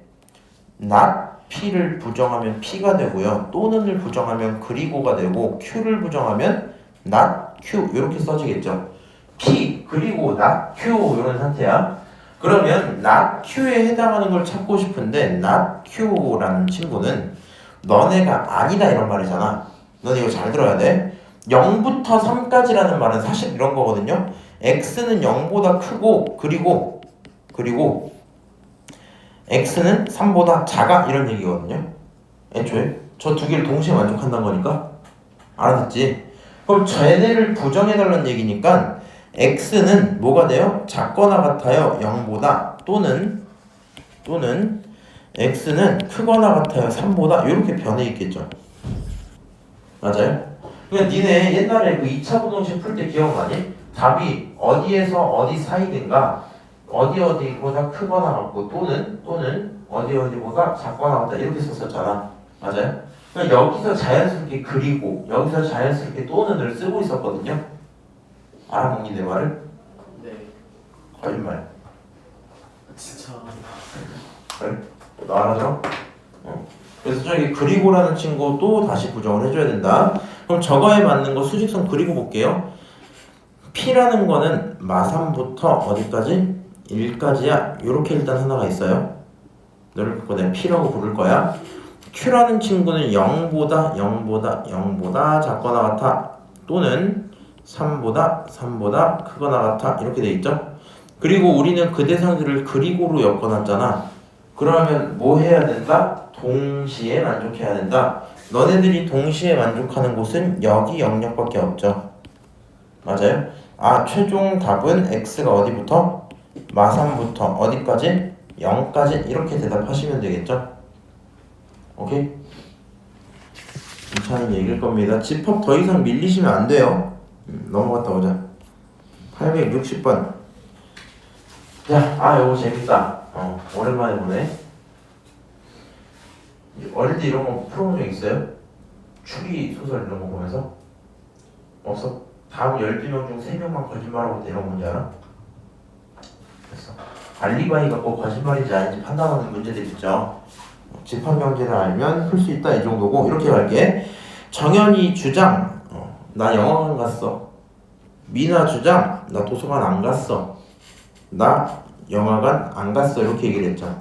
not P를 부정하면 P가 되고요. 또는을 부정하면 그리고가 되고 Q를 부정하면 not Q 이렇게 써지겠죠. P 그리고 not Q 이런 상태야. 그러면 not Q에 해당하는 걸 찾고 싶은데 not Q라는 친구는 너네가 아니다 이런 말이잖아. 너네 이거 잘 들어야 돼. 0부터 3까지라는 말은 사실 이런 거거든요. x는 0보다 크고 그리고 x는 3보다 작아 이런 얘기거든요. 애초에 저 두 개를 동시에 만족한다는 거니까 알아듣지? 그럼 쟤네를 부정해달라는 얘기니까 x는 뭐가 돼요? 작거나 같아요 0보다 또는 x는 크거나 같아요 3보다 이렇게 변해 있겠죠. 맞아요? 그러니까 니네 옛날에 그 2차 부등식 풀 때 기억나니? 답이 어디에서 어디 사이든가 어디보다 크거나 같고 또는 어디보다 작거나 같다 이렇게 썼었잖아. 맞아요? 그러니까 여기서 자연스럽게 그리고 여기서 자연스럽게 또는을 쓰고 있었거든요. 알아먹니 내 말을? 네. 거짓말. 진짜. 그래? 너 알아들어? 그래서 저기 그리고라는 친구도 다시 부정을 해줘야 된다. 그럼 저거에 맞는 거 수직선 그리고 볼게요. P라는 거는 마삼부터 어디까지? 1까지야. 요렇게 일단 하나가 있어요. 너를 보고 내가 P라고 부를 거야. Q라는 친구는 0보다 작거나 같아. 또는 3보다 크거나 같아. 이렇게 돼 있죠. 그리고 우리는 그 대상들을 그리고로 엮어놨잖아. 그러면 뭐 해야 된다? 동시에 만족해야 된다. 너네들이 동시에 만족하는 곳은 여기 영역밖에 없죠. 맞아요? 최종 답은 x가 어디부터? 마삼부터 어디까지? 0까지 이렇게 대답하시면 되겠죠? 오케이? 괜찮은 얘기일 겁니다. 집합 더 이상 밀리시면 안 돼요. 넘어갔다 오자. 860번. 자, 요거 재밌다. 오랜만에 보네. 어릴 때 이런 거 풀어본 적 있어요? 추리 소설 이런 거 보면서? 없어? 다음 12명 중 3명만 거짓말하고 있다 이런 거 뭔지 알아? 됐어. 알리바이가 꼭 거짓말인지 아닌지 판단하는 문제들 있죠. 집합 명제를 알면 풀 수 있다 이 정도고. 이렇게 갈게. 정연이 주장, 나 영화관 갔어. 미나 주장, 나 도서관 안 갔어. 나 영화관 안 갔어. 이렇게 얘기를 했죠.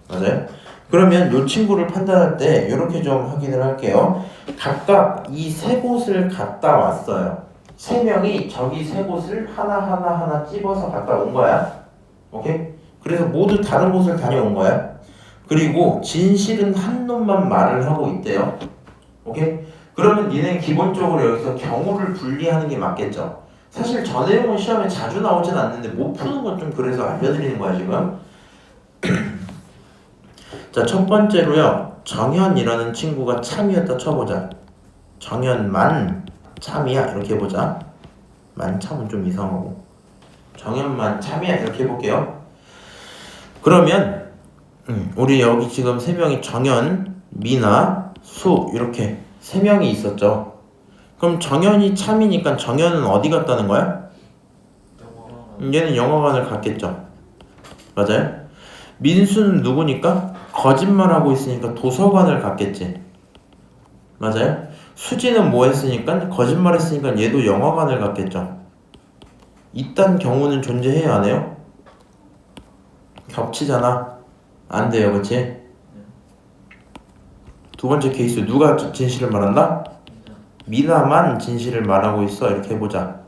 맞아요? 그러면 이 친구를 판단할 때 이렇게 좀 확인을 할게요. 각각 이 세 곳을 갔다 왔어요. 세 명이 저기 세 곳을 하나 찝어서 갔다 온 거야. 오케이? 그래서 모두 다른 곳을 다녀온 거야. 그리고 진실은 한 놈만 말을 하고 있대요. 오케이? 그러면 니네 기본적으로 여기서 경우를 분리하는 게 맞겠죠. 사실 저 내용은 시험에 자주 나오진 않는데 못 푸는 건 좀 그래서 알려드리는 거야 지금. 자, 첫 번째로요. 정현이라는 친구가 참이었다 쳐보자. 정현만 참이야 이렇게 해보자. 만 참은 좀 이상하고 정현만 참이야 이렇게 해볼게요. 그러면 우리 여기 지금 세 명이 정현, 미나, 수 이렇게 세 명이 있었죠. 그럼 정현이 참이니까 정현은 어디 갔다는 거야? 얘는 영화관을 갔겠죠. 맞아요? 민수는 누구니까? 거짓말하고 있으니까 도서관을 갔겠지. 맞아요? 수지는 뭐 했으니까? 거짓말했으니까 얘도 영화관을 갔겠죠. 이딴 경우는 존재해야 안 해요? 겹치잖아. 안 돼요, 그치? 두 번째 케이스 누가 진실을 말한다? 미나만 진실을 말하고 있어. 이렇게 해보자.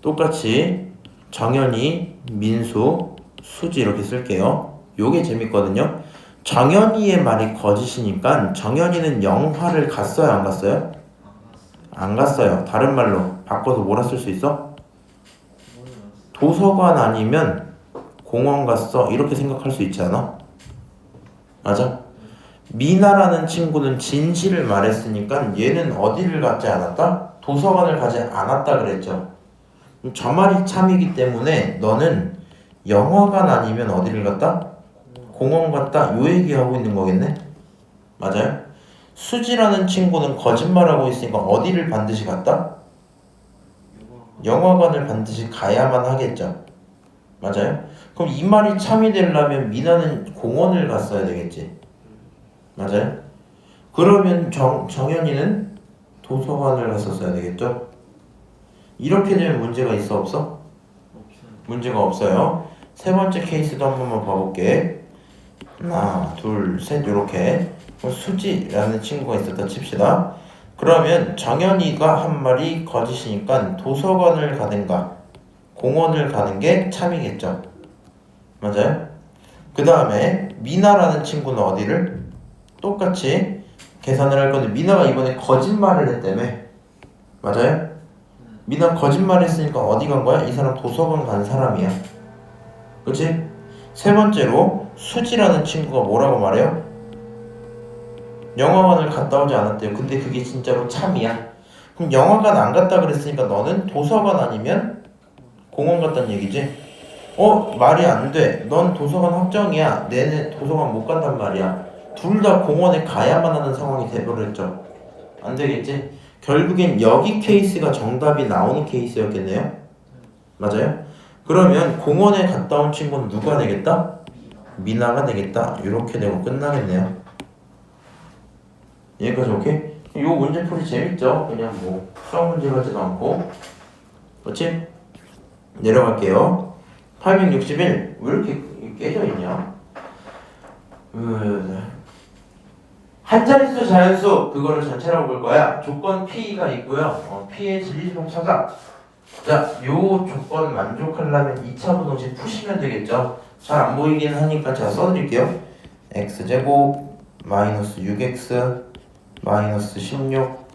똑같이 정연이, 민수, 수지 이렇게 쓸게요. 요게 재밌거든요. 정연이의 말이 거짓이니까 정연이는 영화를 갔어요? 안 갔어요? 안 갔어요. 다른 말로 바꿔서 뭐라 쓸 수 있어? 도서관 아니면 공원 갔어. 이렇게 생각할 수 있지 않아? 맞아? 미나라는 친구는 진실을 말했으니까 얘는 어디를 갔지 않았다? 도서관을 가지 않았다 그랬죠. 저 말이 참이기 때문에 너는 영화관 아니면 어디를 갔다? 공원 갔다. 요 얘기하고 있는 거겠네? 맞아요? 수지라는 친구는 거짓말하고 있으니까 어디를 반드시 갔다? 영화관을 반드시 가야만 하겠죠. 맞아요? 그럼 이 말이 참이 되려면 미나는 공원을 갔어야 되겠지. 맞아요? 그러면 정연이는 도서관을 갔었어야 되겠죠? 이렇게 되면 문제가 있어 없어? 문제가 없어요. 세 번째 케이스도 한 번만 봐볼게. 하나, 둘, 셋 이렇게 수지라는 친구가 있었다 칩시다. 그러면 정연이가 한 말이 거짓이니까 도서관을 가든가 공원을 가는 게 참이겠죠. 맞아요? 그 다음에 미나라는 친구는 어디를? 똑같이 계산을 할 건데 미나가 이번에 거짓말을 했다며. 맞아요? 미나 거짓말 했으니까 어디 간 거야? 이 사람 도서관 간 사람이야. 그치? 세 번째로 수지라는 친구가 뭐라고 말해요? 영화관을 갔다 오지 않았대요. 근데 그게 진짜로 참이야. 그럼 영화관 안 갔다 그랬으니까 너는 도서관 아니면 공원 갔다는 얘기지? 말이 안 돼. 넌 도서관 확정이야. 내내 도서관 못 간단 말이야. 둘 다 공원에 가야만 하는 상황이 돼버렸죠. 안 되겠지? 결국엔 여기 케이스가 정답이 나오는 케이스였겠네요. 맞아요? 그러면 공원에 갔다 온 친구는 누가 되겠다? 미나가 되겠다. 이렇게 되고 끝나겠네요. 여기까지 오케이? 요 문제풀이 재밌죠? 그냥 뭐 수학 문제 같지도 않고. 그렇지? 내려갈게요. 861. 왜 이렇게 깨져있냐? 한 자릿수 자연수 그거를 전체라고 볼 거야. 조건 P가 있고요. P의 진리수를 찾아. 자, 요 조건 만족하려면 2차 부동식 푸시면 되겠죠. 잘 안 보이긴 하니까 제가 써드릴게요. x제곱 마이너스 6x 마이너스 16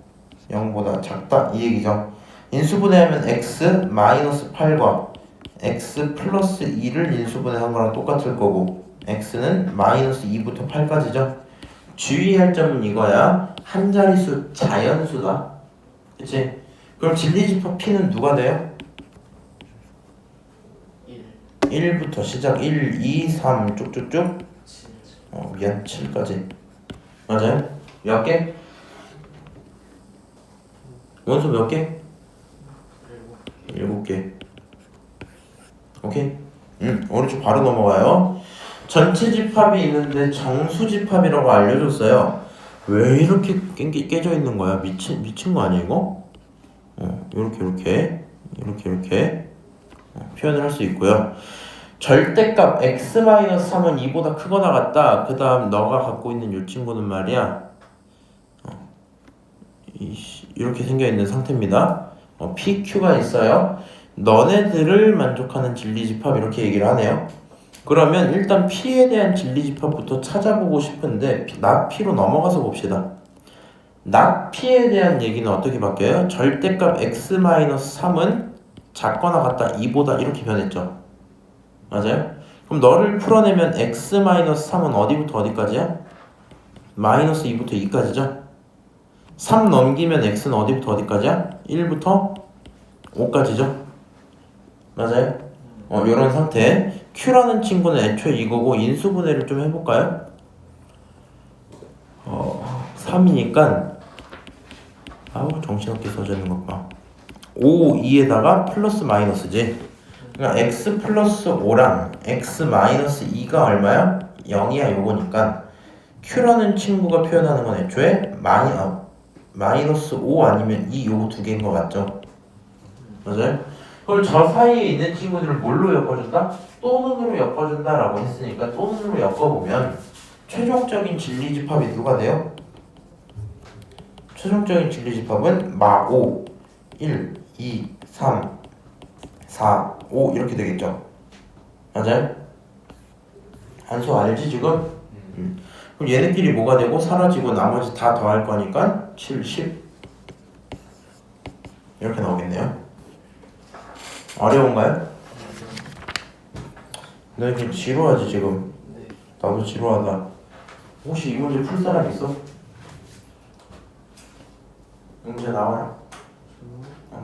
0보다 작다 이 얘기죠. 인수분해하면 x 마이너스 8과 x 플러스 2를 인수분해한 거랑 똑같을 거고 x는 마이너스 2부터 8까지죠. 주의할 점은 이거야. 한 자릿수 자연수다. 그치? 그럼 진리집합 P는 누가 돼요? 1 1부터 시작. 1, 2, 3 쭉쭉쭉. 7 미안. 7까지. 맞아요? 몇 개? 원소 몇 개? 7개. 오케이? 오른쪽 바로 넘어가요. 전체 집합이 있는데 정수 집합이라고 알려줬어요. 왜 이렇게 깨져 있는 거야? 미친 거 아니야 이거? 이렇게 표현을 할 수 있고요. 절대값 x-3은 2보다 크거나 같다. 그 다음 너가 갖고 있는 이 친구는 말이야 이렇게 생겨있는 상태입니다. PQ가 있어요. 너네들을 만족하는 진리집합 이렇게 얘기를 하네요. 그러면 일단 P에 대한 진리집합부터 찾아보고 싶은데 나 P로 넘어가서 봅시다. 나 P에 대한 얘기는 어떻게 바뀌어요? 절대값 x-3은 작거나 같다 2보다 이렇게 변했죠. 맞아요? 그럼 너를 풀어내면 x-3은 어디부터 어디까지야? 마이너스 2부터 2까지죠? 3 넘기면 x는 어디부터 어디까지야? 1부터 5까지죠? 맞아요? 요런 상태. Q라는 친구는 애초에 이거고 인수분해를 좀 해볼까요? 3이니까 아우 정신없게 써지는 것 봐. 5, 2에다가 플러스 마이너스지. 그러니까 x 플러스 5랑 x 마이너스 2가 얼마야? 0이야 요거니까 Q라는 친구가 표현하는 건 애초에 마이너스 5 아니면 2 요거 두 개인 것 같죠? 맞아요? 그럼 저 사이에 있는 친구들을 뭘로 엮어준다? 또는으로 엮어준다라고 했으니까 또는으로 엮어보면 최종적인 진리집합이 누가 돼요? 최종적인 진리집합은 마 5, 1, 2, 3, 4, 5 이렇게 되겠죠? 맞아요? 한수 알지 지금? 그럼 얘네끼리 뭐가 되고 사라지고 나머지 다 더할 거니까 7, 10 이렇게 나오겠네요. 어려운가요? 너 이렇게 지루하지 지금? 네. 나도 지루하다. 혹시 이 문제 풀 사람 있어? 문제 나와라.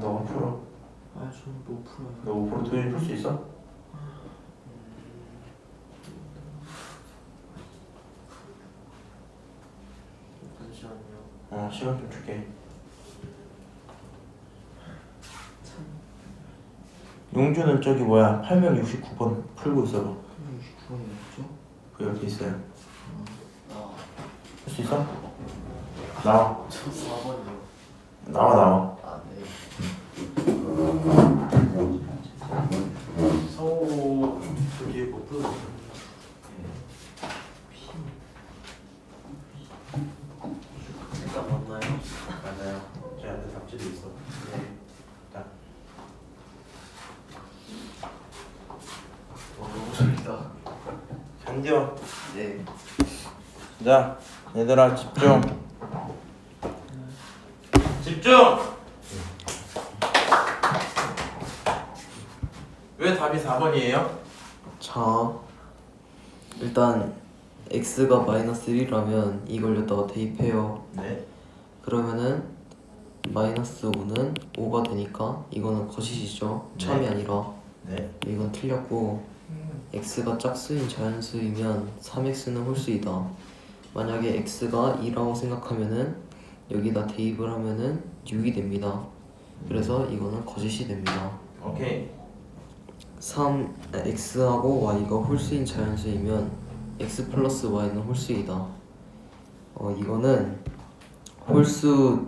너가 풀어. 저는 못 풀어요. 너 5% 도저히 풀 수 있어? 잠시만요. 시간 좀 줄게. 용주는 저기 뭐야 869번 풀고 있어봐. 69번이었죠? 그 옆에 있어요. 아, 할 수 있어? 나와. 저 4번이요. 나와. 아, 네. 서우 저기 못 풀어. 일단 맞나요? 맞아요. 쟤한테 답지도 있어. 네. 자. 너무 재밌다. 견뎌. 네. 자, 얘들아 집중. 집중. 왜 답이 4번이에요? 자, 일단 x가 마이너스 1이라면 이걸 여기다가 대입해요. 네. 그러면은 마이너스 5는 5가 되니까 이거는 거짓이죠. 네. 참이 아니라. 네. 이건 틀렸고 x가 짝수인 자연수이면 3x는 홀수이다. 만약에 x가 2라고 생각하면은 여기다 대입을 하면은 6이 됩니다. 그래서 이거는 거짓이 됩니다. 오케이. x하고 y가 홀수인 자연수이면 x 플러스 y는 홀수이다. 이거는 홀수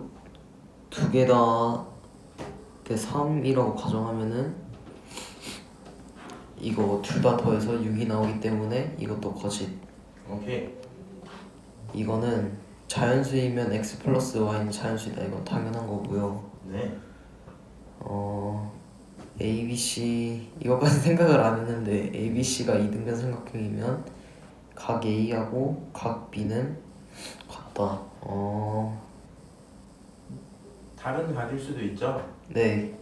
두 개다 3이라고 가정하면은 이거 둘 다 더해서 6이 나오기 때문에 이것도 거짓. 오케이. 이거는 자연수이면 x 플러스 y는 자연수이다. 이건 당연한 거고요. 네. A, B, C 이것까지 생각을 안 했는데 A, B, C가 이등변 삼각형이면 각 A하고 각 B는 같다. 다른 각일 수도 있죠. 네,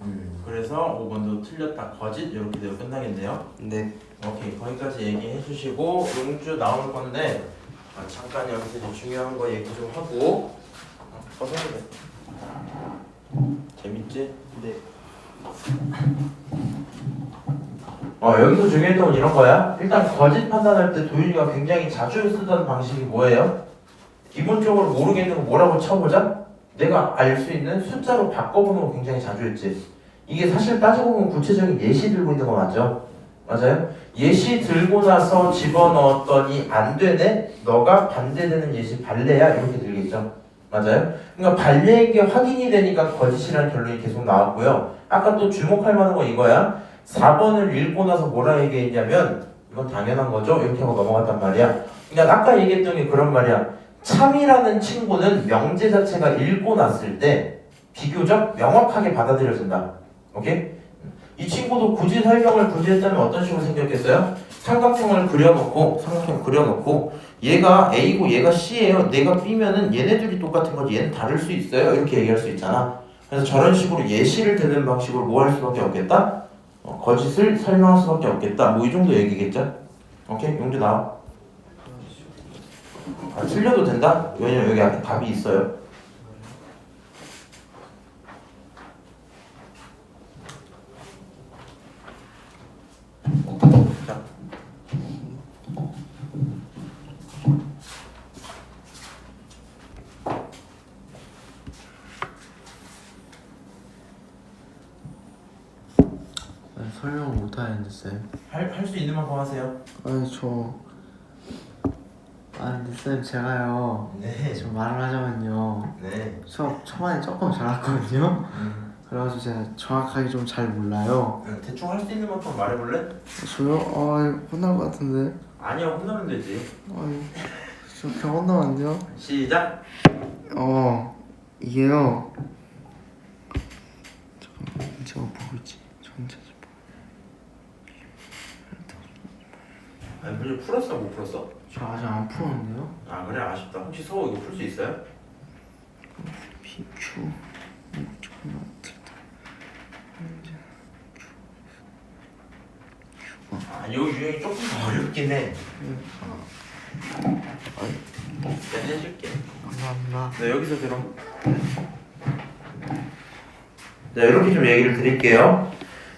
그래서 5번도 틀렸다 거짓 이렇게 되어 끝나겠네요. 네, 오케이 거기까지 얘기해 주시고 용주 나올 건데 잠깐 여기서 이제 중요한 거 얘기 좀 하고 꺼내야 돼. 재밌지? 네. 여기서 중요했던 건 이런 거야. 일단 거짓 판단할 때 도윤이가 굉장히 자주 쓰던 방식이 뭐예요? 기본적으로 모르겠는 거 뭐라고 쳐보자? 내가 알 수 있는 숫자로 바꿔보는 거 굉장히 자주 했지. 이게 사실 따지고 보면 구체적인 예시 들고 있는 거 맞죠? 맞아요? 예시 들고 나서 집어넣었더니 안 되네? 너가 반대되는 예시 발레야? 이렇게 들겠죠? 맞아요? 그러니까 발레인 게 확인이 되니까 거짓이라는 결론이 계속 나왔고요. 아까 또 주목할 만한 건 이거야. 4번을 읽고 나서 뭐라 얘기했냐면 이건 당연한 거죠? 이렇게 하고 넘어갔단 말이야. 그러니까 아까 얘기했던 게 그런 말이야. 참이라는 친구는 명제 자체가 읽고 났을 때 비교적 명확하게 받아들여진다. 오케이? 이 친구도 굳이 설명을 굳이 했다면 어떤 식으로 생겼겠어요? 삼각형을 그려놓고 얘가 A고 얘가 C예요. 내가 B면은 얘네들이 똑같은 거지 얘는 다를 수 있어요. 이렇게 얘기할 수 있잖아. 그래서 저런 식으로 예시를 드는 방식으로 뭐 할 수밖에 없겠다? 거짓을 설명할 수밖에 없겠다. 뭐 이 정도 얘기겠죠? 오케이? 용주 나와. 틀려도 된다? 왜냐면 여기 앞에 답이 있어요. 자. 설명을 못하는데 쌤. 할 수 있는 만큼 하세요. 근데 쌤 제가요. 네. 좀 말을 하자면요. 네. 수업 초반에 조금 잘했거든요. 그래가지고 제가 정확하게 좀 잘 몰라요. 대충 할 수 있는 만큼 말해볼래? 저요? 혼날 것 같은데. 아니야, 혼나면 되지. 저 그냥 혼나면요? 시작. 이게요. 잠깐만, 제가 보고 있지. 전체 아니, 문제 풀었어, 못 풀었어? 저 아직 안 풀었는데요? 아, 그래, 아쉽다. 혹시 서호 이거 풀 수 있어요? PQ 아, 요 유형이 조금 어렵긴 해. 내가 해줄게. 감사합니다. 네, 여기서 들어. 자, 이렇게 좀 얘기를 드릴게요.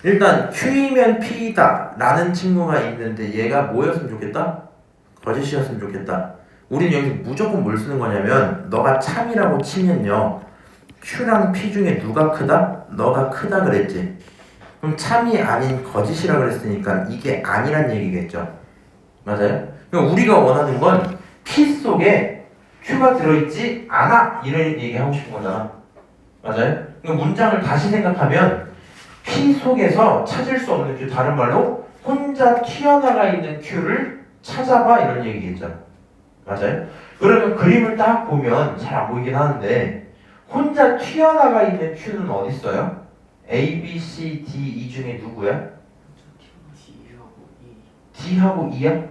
일단 Q이면 P이다 라는 친구가 있는데 얘가 뭐였으면 좋겠다? 거짓이었으면 좋겠다. 우리는 여기서 무조건 뭘 쓰는 거냐면 너가 참이라고 치면요 Q랑 P 중에 누가 크다? 너가 크다 그랬지. 그럼 참이 아닌 거짓이라 그랬으니까 이게 아니란 얘기겠죠. 맞아요? 그럼 우리가 원하는 건 P 속에 Q가 들어있지 않아 이런 얘기 하고 싶은 거잖아. 맞아요? 그럼 문장을 다시 생각하면 P 속에서 찾을 수 없는 Q, 다른 말로 혼자 튀어나가 있는 Q를 찾아봐 이런 얘기겠죠. 맞아요? 그러면 그림을 딱 보면 잘 안 보이긴 하는데 혼자 튀어나가 있는 Q는 어디 있어요? A, B, C, D, E 중에 누구야? D하고 E야?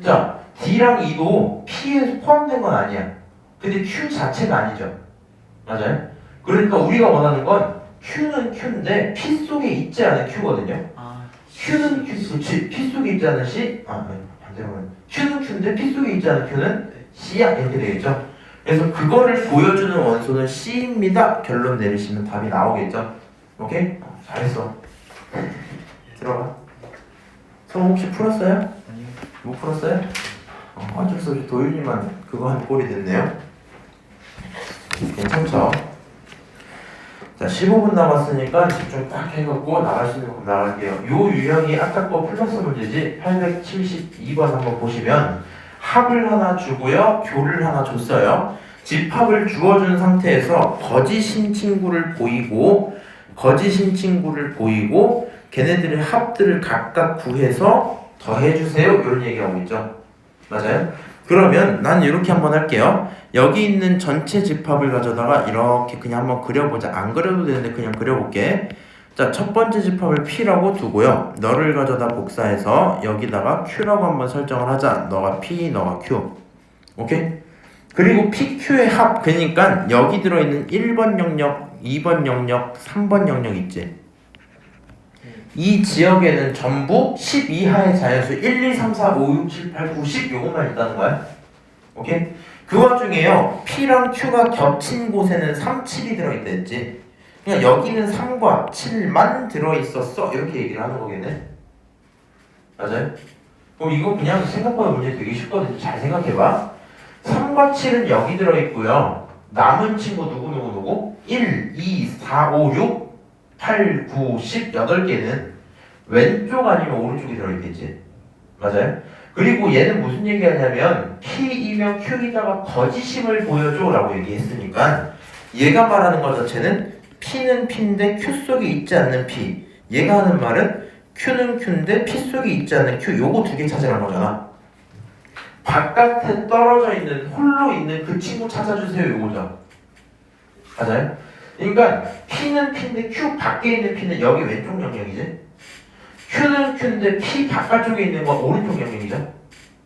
자, D랑 E도 P에 포함된 건 아니야. 근데 Q 자체가 아니죠. 맞아요? 그러니까 우리가 원하는 건 Q는 Q인데 P 속에 있지 않은 Q거든요. Q는 Q, 그렇지. P 속에 있지 않은 C, 반대로 하면 Q는 Q인데 P 속에 있지 않은 Q는 C야 이렇게 되겠죠. 그래서 그거를 보여주는 원소는 C입니다. 결론 내리시면 답이 나오겠죠. 오케이? 잘했어. 들어가. 성우 혹시 풀었어요? 아니요. 못 풀었어요? 어쩔 수 없이 도윤이만 그거 한 꼴이 됐네요. 괜찮죠? 자, 15분 남았으니까 집중 딱 해갖고 나갈 수 있는 거 나갈게요. 요 유형이 아까 거 플러스 문제지. 872번 한번 보시면 합을 하나 주고요, 교를 하나 줬어요. 집합을 주어준 상태에서 거짓인 친구를 보이고 걔네들의 합들을 각각 구해서 더해주세요. 이런 얘기하고 있죠. 맞아요? 그러면 난 이렇게 한번 할게요. 여기 있는 전체 집합을 가져다가 이렇게 그냥 한번 그려보자. 안 그려도 되는데 그냥 그려볼게. 자, 첫 번째 집합을 P라고 두고요. 너를 가져다 복사해서 여기다가 Q라고 한번 설정을 하자. 너가 P, 너가 Q. 오케이? 그리고 PQ의 합, 그러니까 여기 들어있는 1번 영역, 2번 영역, 3번 영역 있지? 이 지역에는 전부 10 이하의 자연수 1, 2, 3, 4, 5, 6, 7, 8, 9, 10 요것만 있다는 거야. 오케이? 그 와중에요 P랑 Q가 겹친 곳에는 3, 7이 들어있다 했지. 그러니까 여기는 3과 7만 들어있었어 이렇게 얘기를 하는 거겠네. 맞아요? 그럼 이거 그냥 생각보다 문제 되게 쉽거든요. 잘 생각해봐. 3과 7은 여기 들어있고요 남은 친구 누구 1, 2, 4, 5, 6, 8, 9, 10 8개는 왼쪽 아니면 오른쪽에 들어있겠지. 맞아요? 그리고 얘는 무슨 얘기하냐면 P이면 Q이다가 거짓임을 보여줘 라고 얘기했으니까 얘가 말하는 것 자체는 P는 P인데 Q 속에 있지 않는 P, 얘가 하는 말은 Q는 Q인데 P 속에 있지 않는 Q, 요거 두 개 찾으라는 거잖아. 바깥에 떨어져 있는 홀로 있는 그 친구 찾아주세요 요거죠. 맞아요? 그러니까 P는 P인데 Q 밖에 있는 P는 여기 왼쪽 영역이지. Q는 Q인데 P 바깥쪽에 있는 건 오른쪽 영역이죠.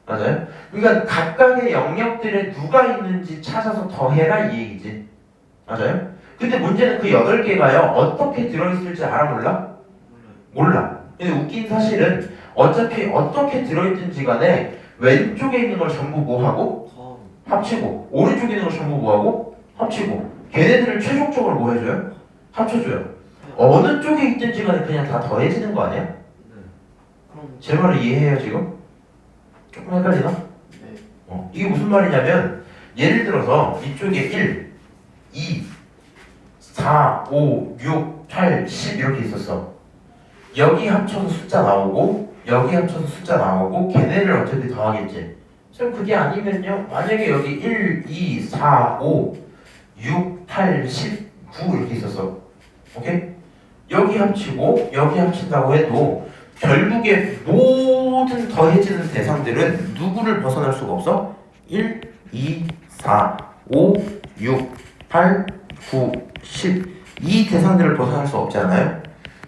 맞아요? 그러니까 각각의 영역들에 누가 있는지 찾아서 더해라 이 얘기지. 맞아요? 근데 문제는 그 8개가요 어떻게 들어있을지 알아 몰라? 몰라. 근데 웃긴 사실은 어차피 어떻게 들어있든지 간에 왼쪽에 있는 걸 전부 뭐하고? 합치고 오른쪽에 있는 걸 전부 뭐하고? 합치고 걔네들을 최종적으로 뭐 해줘요? 합쳐줘요. 어느 쪽에 있든지 간에 그냥 다 더해지는 거 아니야? 제 말을 이해해요 지금? 조금 헷갈리나? 이게 무슨 말이냐면 예를 들어서 이쪽에 1, 2, 4, 5, 6, 8, 10 이렇게 있었어. 여기 합쳐서 숫자 나오고 여기 합쳐서 숫자 나오고 걔네를 어차피 더하겠지. 그럼 그게 아니면요 만약에 여기 1, 2, 4, 5, 6, 8, 10, 9 이렇게 있었어. 오케이? 여기 합치고 여기 합친다고 해도 결국에 모든 더해지는 대상들은 누구를 벗어날 수가 없어? 1, 2, 4, 5, 6, 8, 9, 10 이 대상들을 벗어날 수 없지 않아요?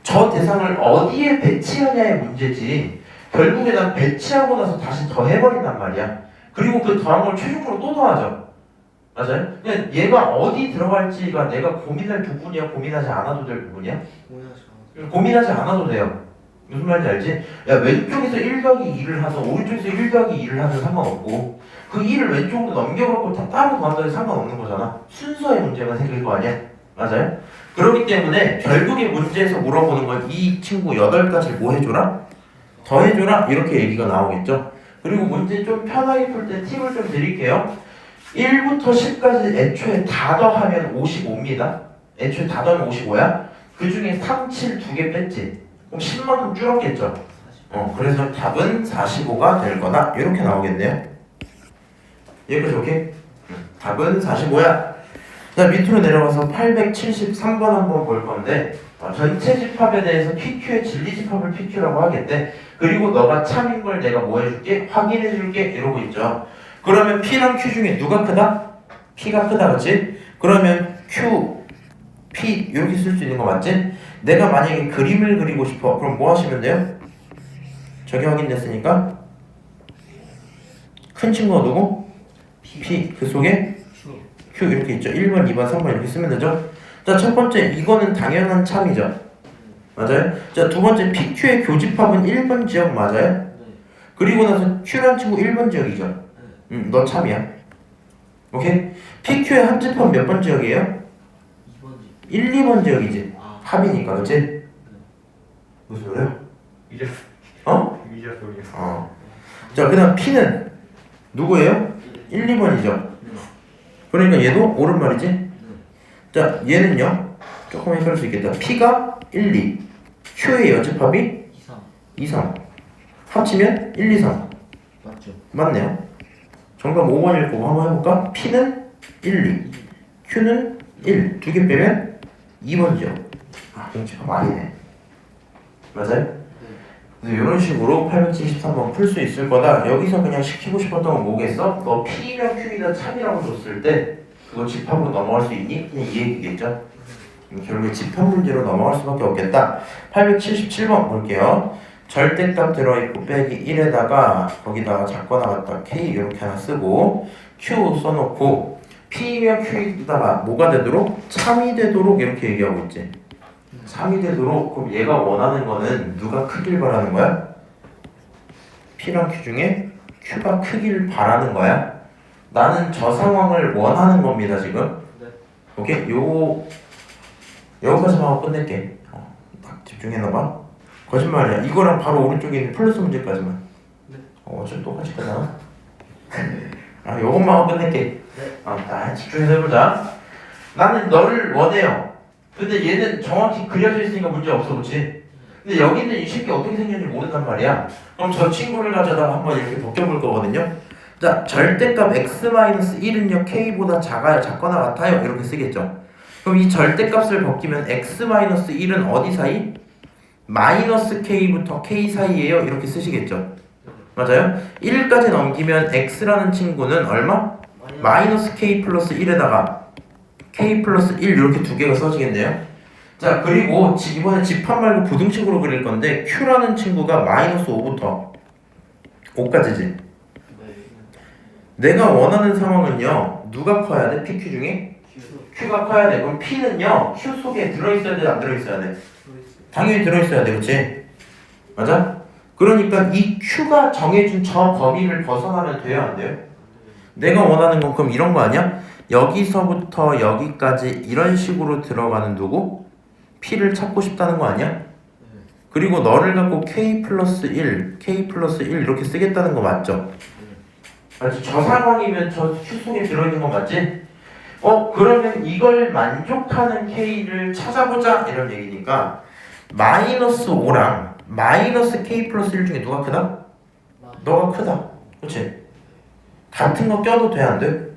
저 대상을 어디에 배치하냐의 문제지 결국에 난 배치하고 나서 다시 더해버린단 말이야. 그리고 그 더한 걸 최종적으로 또 더하죠. 맞아요? 그냥 얘가 어디 들어갈지가 내가 고민할 부분이야 고민하지 않아도 될 부분이야? 고민하지 않아도 돼요. 무슨 말인지 알지? 야 왼쪽에서 1 더하기 2를 하든 오른쪽에서 1 더하기 2를 하든 상관없고 그 2를 왼쪽으로 넘겨갖고 다 따로 더한다고 상관없는 거잖아. 순서의 문제만 생길 거 아니야? 맞아요? 그렇기 때문에 결국에 문제에서 물어보는 건 이 친구 8가지를 뭐 해줘라? 더해줘라? 이렇게 얘기가 나오겠죠? 그리고 문제 좀 편하게 풀 때 팁을 좀 드릴게요. 1부터 10까지 애초에 다 더하면 55입니다. 애초에 다 더하면 55야? 그 중에 3, 7 2개 뺐지? 그럼 10만큼 줄었겠죠? 그래서 답은 45가 될 거다. 이렇게 나오겠네요. 여기까지 오케이? 답은 45야. 자, 밑으로 내려가서 873번 한번 볼 건데 전체 집합에 대해서 PQ의 진리 집합을 PQ라고 하겠대. 그리고 너가 참인 걸 내가 뭐 해줄게? 확인해줄게. 이러고 있죠. 그러면 P랑 Q 중에 누가 크다? P가 크다, 그치? 그러면 Q, P 이렇게 쓸 수 있는 거 맞지? 내가 만약에 그림을 그리고 싶어. 그럼 뭐 하시면 돼요? 저기 확인됐으니까 큰 친구가 누구? P. 그 속에 Q 이렇게 있죠. 1번, 2번, 3번 이렇게 쓰면 되죠. 자, 첫 번째 이거는 당연한 참이죠. 맞아요? 자, 두 번째 PQ의 교집합은 1번 지역 맞아요? 그리고 나서 Q란 친구 1번 지역이죠. 너 참이야. 오케이? PQ의 합집합 몇 번 지역이에요? 1, 2번 지역이지. 합이니까, 그치? 무슨 소리야? 이제 소리야. 소리야. 자, 그 다음 P는 누구예요? 1, 2번이죠. 그러니까 얘도 옳은 말이지? 자, 얘는요? 조금 헷갈릴 수 있겠다. P가 1, 2. Q의 여집합이 2, 3. 합치면 1, 2, 3. 맞죠? 맞네요. 정답 5번일 거고 한번 해볼까? P는 1, 2. Q는 1. 두 개 빼면 2번이죠. 공집합 아니네. 맞아요? 그래서 이런 식으로 873번 풀 수 있을 거다. 여기서 그냥 시키고 싶었던 건 뭐겠어? 너 P면 Q이다 참이라고 줬을 때 그거 집합으로 넘어갈 수 있니? 그냥 이 얘기겠죠? 결국에 집합 문제로 넘어갈 수밖에 없겠다. 877번 볼게요. 절대값 들어있고 빼기 1에다가 거기다가 작거나 같다 K 이렇게 하나 쓰고 Q 써놓고 P면 Q에다가 뭐가 되도록? 참이 되도록 이렇게 얘기하고 있지. 3이 되도록 그럼 얘가 원하는 거는 누가 크길 바라는 거야? P랑 Q 중에 Q가 크길 바라는 거야? 나는 저 상황을 원하는 겁니다 지금. 네. 오케이? 여기까지만 하고 끝낼게. 딱 집중했나봐. 거짓말이야. 이거랑 바로 오른쪽에 있는 플러스 문제까지만. 네. 어차피 똑같이 끝나. 요것만 하고 끝낼게. 나 집중해서 해보자. 나는 너를 원해요. 근데 얘는 정확히 그려져 있으니까 문제 없어, 그렇지? 근데 여기 있는 이 새끼 어떻게 생겼는지 모른단 말이야. 그럼 저 친구를 가져다가 한번 이렇게 벗겨볼 거거든요. 자, 절대값 x-1은요 k보다 작아요, 작거나 같아요 이렇게 쓰겠죠. 그럼 이 절대값을 벗기면 x-1은 어디 사이? 마이너스 k부터 k 사이에요 이렇게 쓰시겠죠. 맞아요? 1까지 넘기면 x라는 친구는 얼마? 마이너스 k 플러스 1에다가 k 플러스 1 이렇게 두 개가 써지겠네요. 자, 그리고 이번에 집합 말고 부등식으로 그릴 건데 q라는 친구가 마이너스 5부터 5까지지. 내가 원하는 상황은요 누가 커야 돼? PQ 중에? Q가 커야 돼. 그럼 P는요 Q 속에 들어있어야 돼? 안 들어있어야 돼? 당연히 들어있어야 돼, 그치? 맞아? 그러니까 이 Q가 정해준 저 범위를 벗어나면 돼요, 안 돼요? 내가 원하는 건 그럼 이런 거 아니야? 여기서부터 여기까지 이런 식으로 들어가는 누구? P를 찾고 싶다는 거 아니야? 그리고 너를 갖고 K 플러스 1, K 플러스 1 이렇게 쓰겠다는 거 맞죠? 맞지? 저 상황이면 저 Q 속에 들어있는 거 맞지? 그러면 이걸 만족하는 K를 찾아보자 이런 얘기니까 마이너스 5랑 마이너스 K 플러스 1 중에 누가 크다? 너가 크다. 그치? 같은 거 껴도 돼, 안 돼?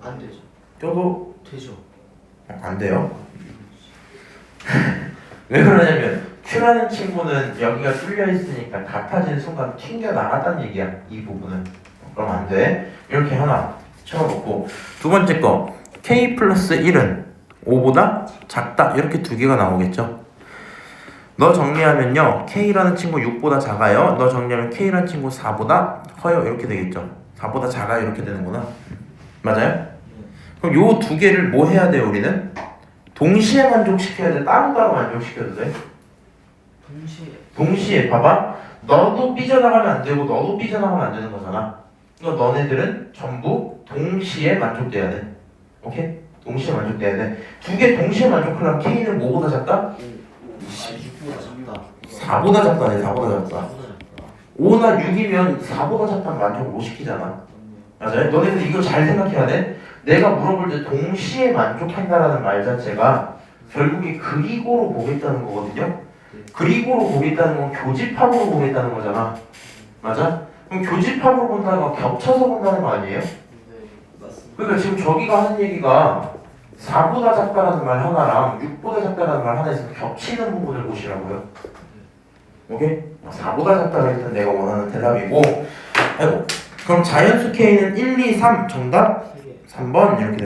안 되죠. 껴도 되죠. 안 돼요. 왜 그러냐면 Q라는 친구는 여기가 뚫려 있으니까 같아진 순간 튕겨 나갔다는 얘기야. 이 부분은. 그럼 안 돼. 이렇게 하나 쳐놓고 두 번째 거 K 플러스 1은 5보다 작다. 이렇게 두 개가 나오겠죠. 너 정리하면요 K라는 친구 6보다 작아요. 너 정리하면 K라는 친구 4보다 커요. 이렇게 되겠죠. 4보다 작아요. 이렇게 되는구나. 맞아요? 그럼 요 두 개를 뭐 해야 돼요 우리는? 동시에 만족시켜야 돼? 따로따로 만족시켜도 돼? 동시에 봐봐. 너도 삐져나가면 안 되고 너도 삐져나가면 안 되는 거잖아. 그러니까 너네들은 전부 동시에 만족돼야 돼. 오케이? 동시에 만족돼야 돼. 두 개 동시에 만족하려면 K는 뭐보다 작다? 6보다 작다. 4보다 작다네. 4보다 작다. 5나 6이면 4보다 작다는 만족을 못 시키잖아. 맞아요? 너네들 이거 잘 생각해야 돼. 내가 물어볼 때 동시에 만족한다라는 말 자체가 결국에 그리고로 보겠다는 거거든요. 그리고로 보겠다는 건 교집합으로 보겠다는 거잖아. 맞아? 그럼 교집합으로 본다는 건 겹쳐서 본다는 거 아니에요? 네, 맞습니다. 그러니까 지금 저기가 하는 얘기가 4보다 작다라는 말 하나랑 6보다 작다라는 말 하나 있으면 겹치는 부분을 보시라고요. 오케이? 4보다 작다가 일단 내가 원하는 대답이고, 아이고, 그럼 자연수 K는 1, 2, 3 정답? 3번 이렇게